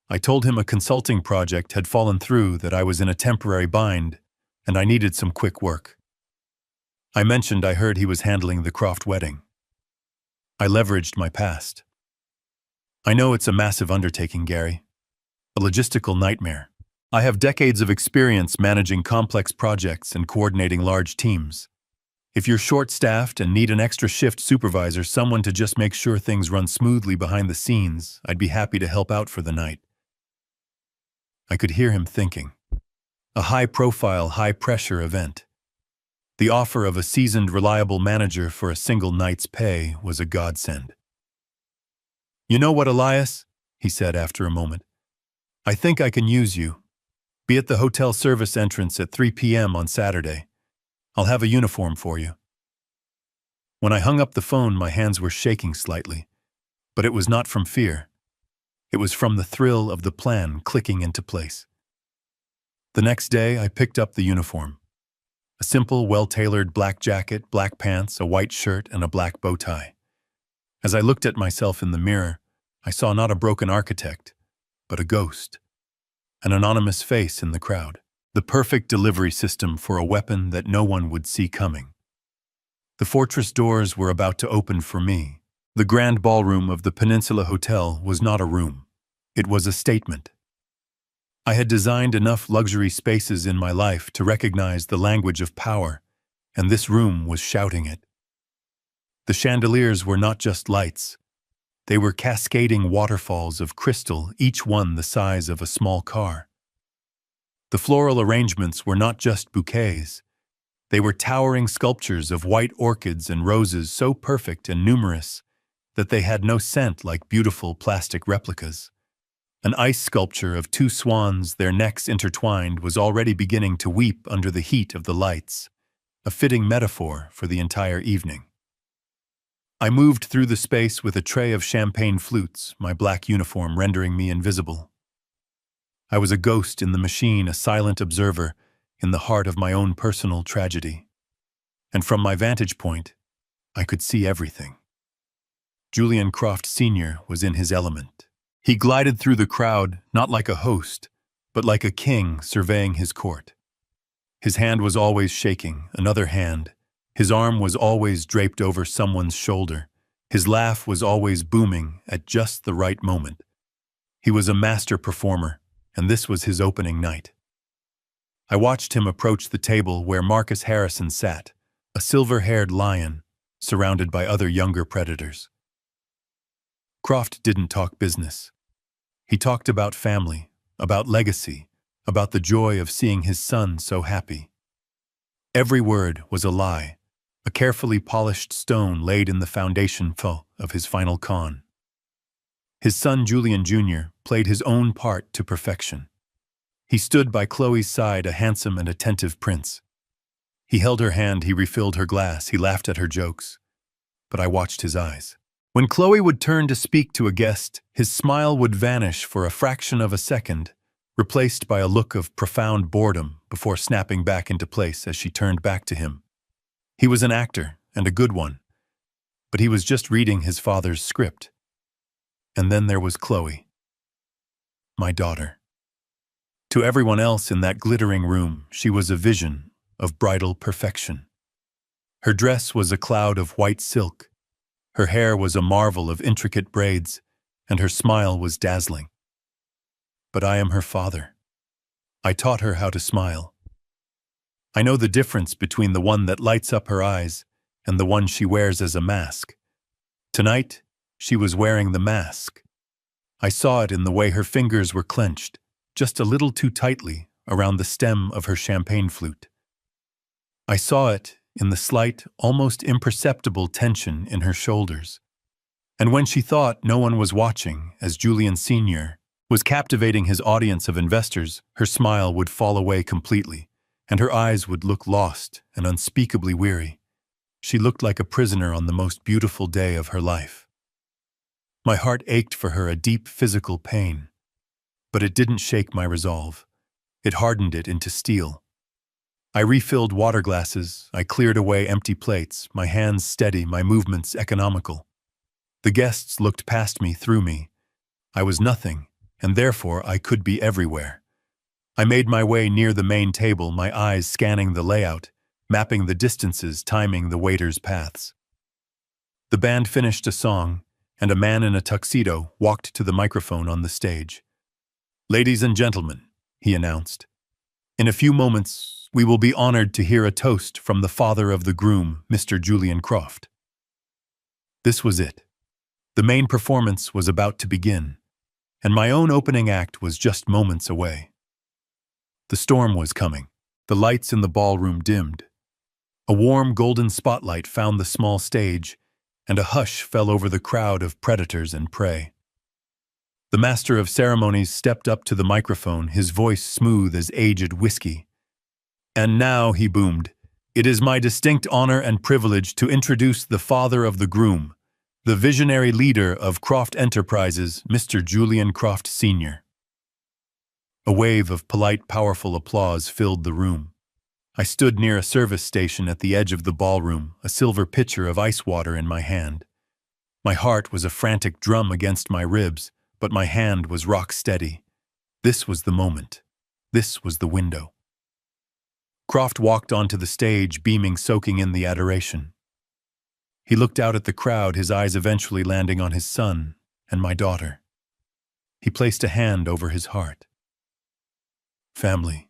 I told him a consulting project had fallen through, that I was in a temporary bind, and I needed some quick work. I mentioned I heard he was handling the Croft wedding. I leveraged my past. "I know it's a massive undertaking, Gary. A logistical nightmare. I have decades of experience managing complex projects and coordinating large teams. If you're short-staffed and need an extra shift supervisor, someone to just make sure things run smoothly behind the scenes, I'd be happy to help out for the night." I could hear him thinking. A high-profile, high-pressure event. The offer of a seasoned, reliable manager for a single night's pay was a godsend. "You know what, Elias?" he said after a moment. "I think I can use you. Be at the hotel service entrance at 3 p.m. on Saturday. I'll have a uniform for you." When I hung up the phone, my hands were shaking slightly, but it was not from fear. It was from the thrill of the plan clicking into place. The next day, I picked up the uniform. A simple, well-tailored black jacket, black pants, a white shirt, and a black bow tie. As I looked at myself in the mirror, I saw not a broken architect, but a ghost. An anonymous face in the crowd. The perfect delivery system for a weapon that no one would see coming. The fortress doors were about to open for me. The grand ballroom of the Peninsula Hotel was not a room. It was a statement. I had designed enough luxury spaces in my life to recognize the language of power, and this room was shouting it. The chandeliers were not just lights. They were cascading waterfalls of crystal, each one the size of a small car. The floral arrangements were not just bouquets. They were towering sculptures of white orchids and roses so perfect and numerous that they had no scent, like beautiful plastic replicas. An ice sculpture of two swans, their necks intertwined, was already beginning to weep under the heat of the lights, a fitting metaphor for the entire evening. I moved through the space with a tray of champagne flutes, my black uniform rendering me invisible. I was a ghost in the machine, a silent observer in the heart of my own personal tragedy. And from my vantage point, I could see everything. Julian Croft Sr. was in his element. He glided through the crowd, not like a host, but like a king surveying his court. His hand was always shaking, another hand. His arm was always draped over someone's shoulder. His laugh was always booming at just the right moment. He was a master performer, and this was his opening night. I watched him approach the table where Marcus Harrison sat, a silver-haired lion, surrounded by other younger predators. Croft didn't talk business. He talked about family, about legacy, about the joy of seeing his son so happy. Every word was a lie, a carefully polished stone laid in the foundation of his final con. His son Julian Jr. played his own part to perfection. He stood by Chloe's side, a handsome and attentive prince. He held her hand, he refilled her glass, he laughed at her jokes. But I watched his eyes. When Chloe would turn to speak to a guest, his smile would vanish for a fraction of a second, replaced by a look of profound boredom before snapping back into place as she turned back to him. He was an actor, and a good one, but he was just reading his father's script. And then there was Chloe, my daughter. To everyone else in that glittering room, she was a vision of bridal perfection. Her dress was a cloud of white silk, her hair was a marvel of intricate braids, and her smile was dazzling. But I am her father. I taught her how to smile. I know the difference between the one that lights up her eyes and the one she wears as a mask. Tonight, she was wearing the mask. I saw it in the way her fingers were clenched, just a little too tightly, around the stem of her champagne flute. I saw it in the slight, almost imperceptible tension in her shoulders. And when she thought no one was watching, as Julian Sr. was captivating his audience of investors, her smile would fall away completely, and her eyes would look lost and unspeakably weary. She looked like a prisoner on the most beautiful day of her life. My heart ached for her, a deep physical pain. But it didn't shake my resolve. It hardened it into steel. I refilled water glasses, I cleared away empty plates, my hands steady, my movements economical. The guests looked past me, through me. I was nothing, and therefore I could be everywhere. I made my way near the main table, my eyes scanning the layout, mapping the distances, timing the waiters' paths. The band finished a song, and a man in a tuxedo walked to the microphone on the stage. "Ladies and gentlemen," he announced, "in a few moments we will be honored to hear a toast from the father of the groom, Mr. Julian Croft." This was it. The main performance was about to begin, and my own opening act was just moments away. The storm was coming. The lights in the ballroom dimmed. A warm golden spotlight found the small stage, and a hush fell over the crowd of predators and prey. The master of ceremonies stepped up to the microphone, his voice smooth as aged whiskey. "And now," he boomed, "it is my distinct honor and privilege to introduce the father of the groom, the visionary leader of Croft Enterprises, Mr. Julian Croft Sr." A wave of polite, powerful applause filled the room. I stood near a service station at the edge of the ballroom, a silver pitcher of ice water in my hand. My heart was a frantic drum against my ribs, but my hand was rock steady. This was the moment. This was the window. Croft walked onto the stage, beaming, soaking in the adoration. He looked out at the crowd, his eyes eventually landing on his son and my daughter. He placed a hand over his heart. "Family."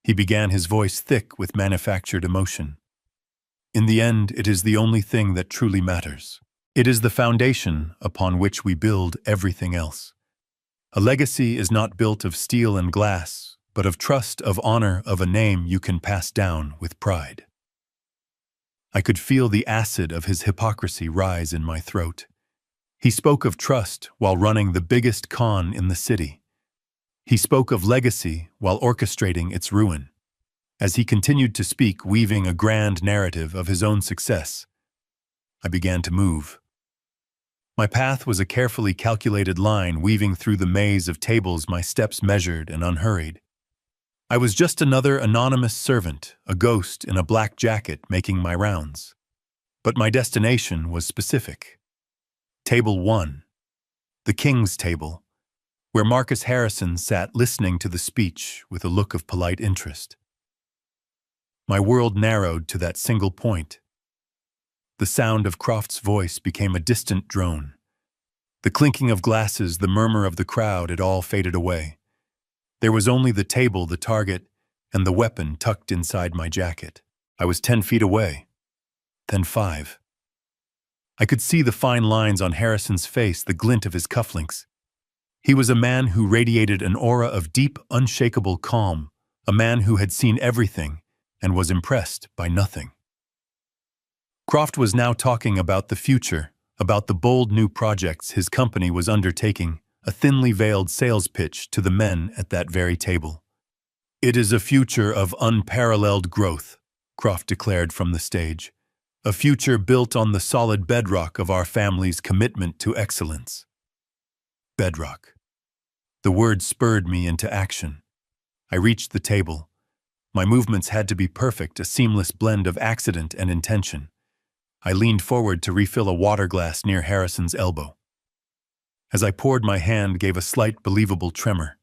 He began, his voice thick with manufactured emotion. "In the end, it is the only thing that truly matters. It is the foundation upon which we build everything else. A legacy is not built of steel and glass, but of trust, of honor, of a name you can pass down with pride." I could feel the acid of his hypocrisy rise in my throat. He spoke of trust while running the biggest con in the city. He spoke of legacy while orchestrating its ruin. As he continued to speak, weaving a grand narrative of his own success, I began to move. My path was a carefully calculated line weaving through the maze of tables, my steps measured and unhurried. I was just another anonymous servant, a ghost in a black jacket making my rounds. But my destination was specific. Table 1, the King's Table, where Marcus Harrison sat listening to the speech with a look of polite interest. My world narrowed to that single point. The sound of Croft's voice became a distant drone. The clinking of glasses, the murmur of the crowd, it all faded away. There was only the table, the target, and the weapon tucked inside my jacket. I was 10 feet away, then 5. I could see the fine lines on Harrison's face, the glint of his cufflinks. He was a man who radiated an aura of deep, unshakable calm, a man who had seen everything and was impressed by nothing. Croft was now talking about the future, about the bold new projects his company was undertaking, a thinly veiled sales pitch to the men at that very table. "It is a future of unparalleled growth," Croft declared from the stage. "A future built on the solid bedrock of our family's commitment to excellence." Bedrock. The word spurred me into action. I reached the table. My movements had to be perfect, a seamless blend of accident and intention. I leaned forward to refill a water glass near Harrison's elbow. As I poured, my hand gave a slight, believable tremor.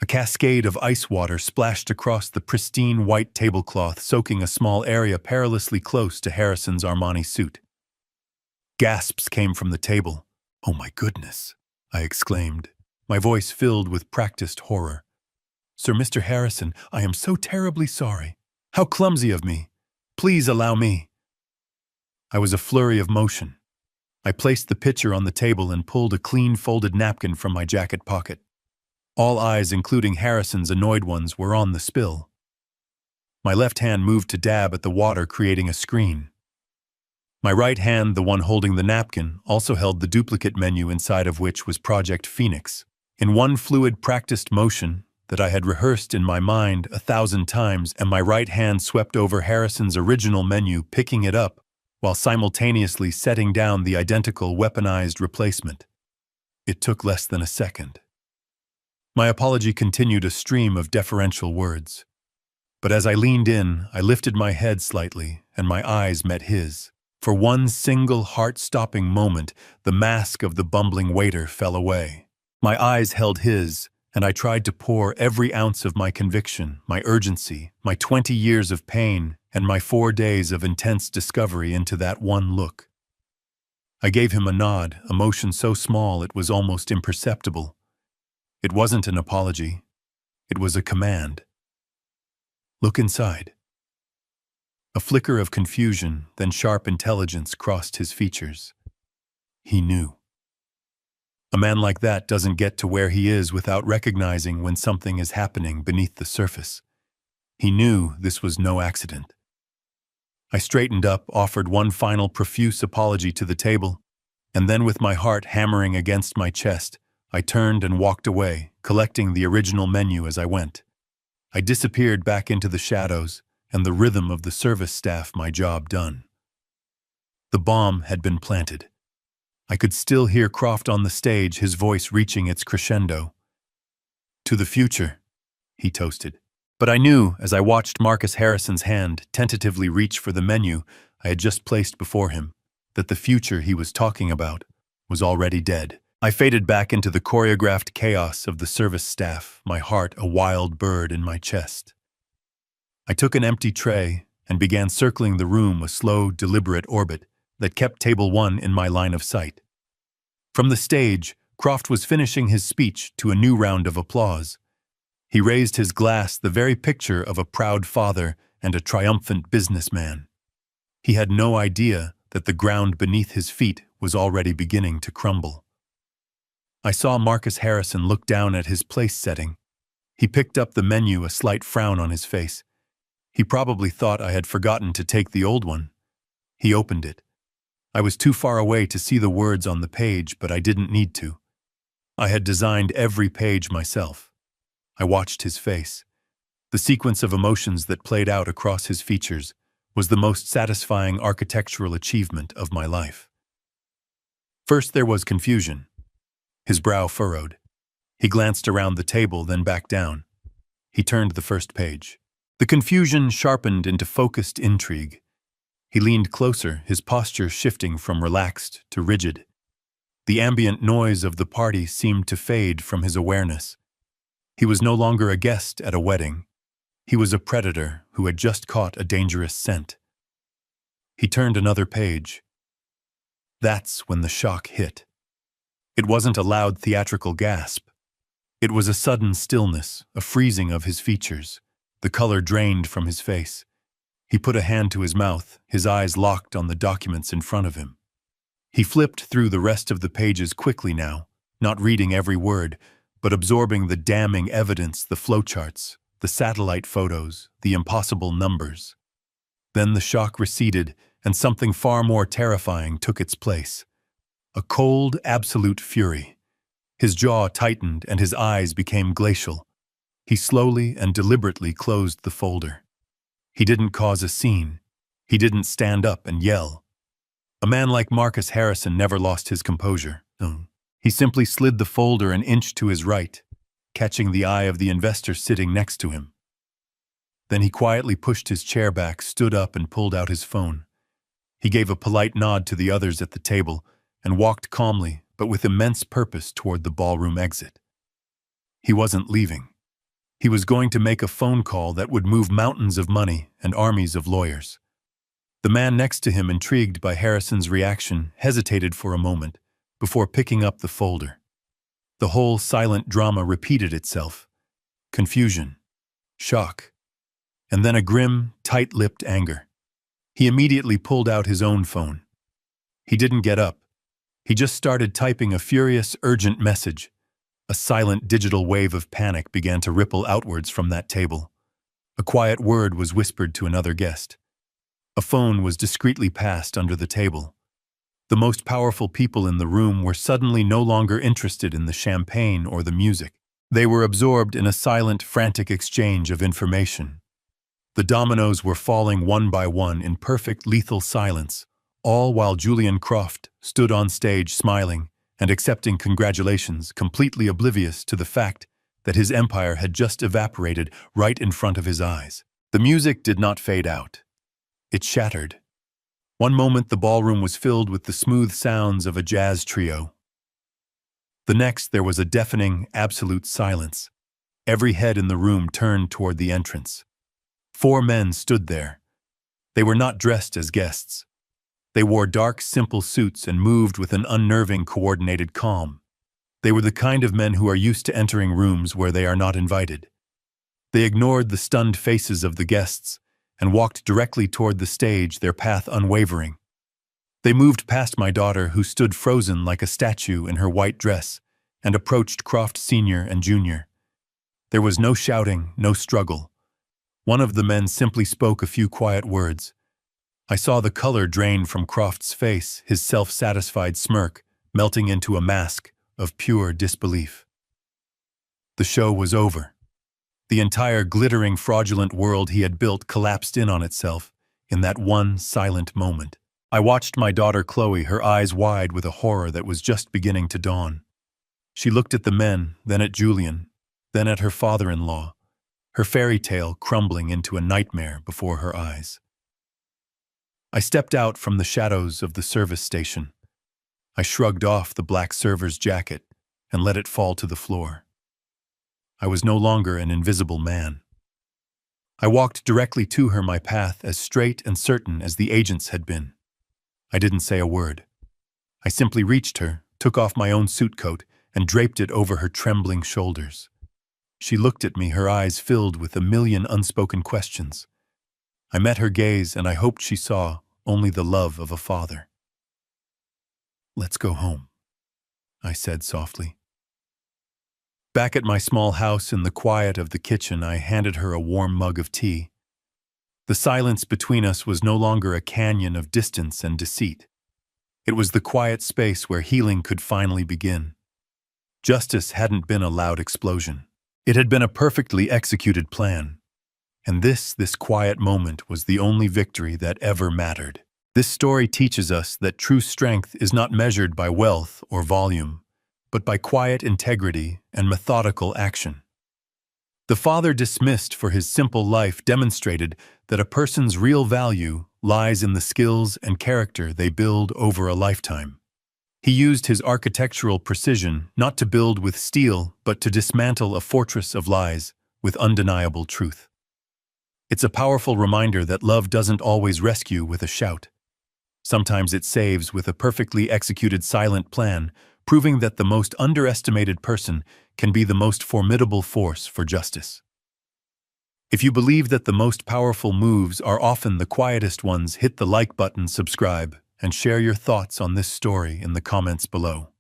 A cascade of ice water splashed across the pristine white tablecloth, soaking a small area perilously close to Harrison's Armani suit. Gasps came from the table. "Oh my goodness," I exclaimed, my voice filled with practiced horror. "Sir Mr. Harrison, I am so terribly sorry. How clumsy of me. Please allow me." I was a flurry of motion. I placed the pitcher on the table and pulled a clean folded napkin from my jacket pocket. All eyes, including Harrison's annoyed ones, were on the spill. My left hand moved to dab at the water, creating a screen. My right hand, the one holding the napkin, also held the duplicate menu inside of which was Project Phoenix. In one fluid, practiced motion that I had rehearsed in my mind 1,000 times, and my right hand swept over Harrison's original menu, picking it up, while simultaneously setting down the identical weaponized replacement. It took less than a second. My apology continued a stream of deferential words. But as I leaned in, I lifted my head slightly, and my eyes met his. For one single heart-stopping moment, the mask of the bumbling waiter fell away. My eyes held his, and I tried to pour every ounce of my conviction, my urgency, my 20 years of pain, and my 4 days of intense discovery into that one look. I gave him a nod, a motion so small it was almost imperceptible. It wasn't an apology. It was a command. "Look inside." A flicker of confusion, then sharp intelligence crossed his features. He knew. A man like that doesn't get to where he is without recognizing when something is happening beneath the surface. He knew this was no accident. I straightened up, offered one final profuse apology to the table, and then, with my heart hammering against my chest, I turned and walked away, collecting the original menu as I went. I disappeared back into the shadows and the rhythm of the service staff, my job done. The bomb had been planted. I could still hear Croft on the stage, his voice reaching its crescendo. "To the future," he toasted. But I knew, as I watched Marcus Harrison's hand tentatively reach for the menu I had just placed before him, that the future he was talking about was already dead. I faded back into the choreographed chaos of the service staff, my heart a wild bird in my chest. I took an empty tray and began circling the room, a slow, deliberate orbit that kept table 1 in my line of sight. From the stage, Croft was finishing his speech to a new round of applause. He raised his glass, the very picture of a proud father and a triumphant businessman. He had no idea that the ground beneath his feet was already beginning to crumble. I saw Marcus Harrison look down at his place setting. He picked up the menu, a slight frown on his face. He probably thought I had forgotten to take the old one. He opened it. I was too far away to see the words on the page, but I didn't need to. I had designed every page myself. I watched his face. The sequence of emotions that played out across his features was the most satisfying architectural achievement of my life. First there was confusion. His brow furrowed. He glanced around the table, then back down. He turned the first page. The confusion sharpened into focused intrigue. He leaned closer, his posture shifting from relaxed to rigid. The ambient noise of the party seemed to fade from his awareness. He was no longer a guest at a wedding. He was a predator who had just caught a dangerous scent. He turned another page. That's when the shock hit. It wasn't a loud theatrical gasp. It was a sudden stillness, a freezing of his features. The color drained from his face. He put a hand to his mouth, his eyes locked on the documents in front of him. He flipped through the rest of the pages quickly now, not reading every word, but absorbing the damning evidence, the flowcharts, the satellite photos, the impossible numbers. Then the shock receded, and something far more terrifying took its place. A cold, absolute fury. His jaw tightened and his eyes became glacial. He slowly and deliberately closed the folder. He didn't cause a scene. He didn't stand up and yell. A man like Marcus Harrison never lost his composure. He simply slid the folder an inch to his right, catching the eye of the investor sitting next to him. Then he quietly pushed his chair back, stood up, and pulled out his phone. He gave a polite nod to the others at the table and walked calmly, but with immense purpose, toward the ballroom exit. He wasn't leaving. He was going to make a phone call that would move mountains of money and armies of lawyers. The man next to him, intrigued by Harrison's reaction, hesitated for a moment before picking up the folder. The whole silent drama repeated itself. Confusion, shock, and then a grim, tight-lipped anger. He immediately pulled out his own phone. He didn't get up. He just started typing a furious, urgent message. A silent digital wave of panic began to ripple outwards from that table. A quiet word was whispered to another guest. A phone was discreetly passed under the table. The most powerful people in the room were suddenly no longer interested in the champagne or the music. They were absorbed in a silent, frantic exchange of information. The dominoes were falling one by one in perfect, lethal silence, all while Julian Croft stood on stage smiling and accepting congratulations, completely oblivious to the fact that his empire had just evaporated right in front of his eyes. The music did not fade out. It shattered. One moment the ballroom was filled with the smooth sounds of a jazz trio. The next there was a deafening, absolute silence. Every head in the room turned toward the entrance. 4 men stood there. They were not dressed as guests. They wore dark, simple suits and moved with an unnerving, coordinated calm. They were the kind of men who are used to entering rooms where they are not invited. They ignored the stunned faces of the guests and walked directly toward the stage, their path unwavering. They moved past my daughter, who stood frozen like a statue in her white dress, and approached Croft Sr. and Jr. There was no shouting, no struggle. One of the men simply spoke a few quiet words. I saw the color drain from Croft's face, his self-satisfied smirk melting into a mask of pure disbelief. The show was over. The entire glittering, fraudulent world he had built collapsed in on itself in that one silent moment. I watched my daughter Chloe, her eyes wide with a horror that was just beginning to dawn. She looked at the men, then at Julian, then at her father-in-law, her fairy tale crumbling into a nightmare before her eyes. I stepped out from the shadows of the service station. I shrugged off the black server's jacket and let it fall to the floor. I was no longer an invisible man. I walked directly to her, my path as straight and certain as the agent's had been. I didn't say a word. I simply reached her, took off my own suit coat, and draped it over her trembling shoulders. She looked at me, her eyes filled with a million unspoken questions. I met her gaze, and I hoped she saw only the love of a father. "Let's go home," I said softly. Back at my small house in the quiet of the kitchen, I handed her a warm mug of tea. The silence between us was no longer a canyon of distance and deceit. It was the quiet space where healing could finally begin. Justice hadn't been a loud explosion. It had been a perfectly executed plan. And this quiet moment was the only victory that ever mattered. This story teaches us that true strength is not measured by wealth or volume, but by quiet integrity and methodical action. The father dismissed for his simple life demonstrated that a person's real value lies in the skills and character they build over a lifetime. He used his architectural precision not to build with steel, but to dismantle a fortress of lies with undeniable truth. It's a powerful reminder that love doesn't always rescue with a shout. Sometimes it saves with a perfectly executed silent plan, proving that the most underestimated person can be the most formidable force for justice. If you believe that the most powerful moves are often the quietest ones, hit the like button, subscribe, and share your thoughts on this story in the comments below.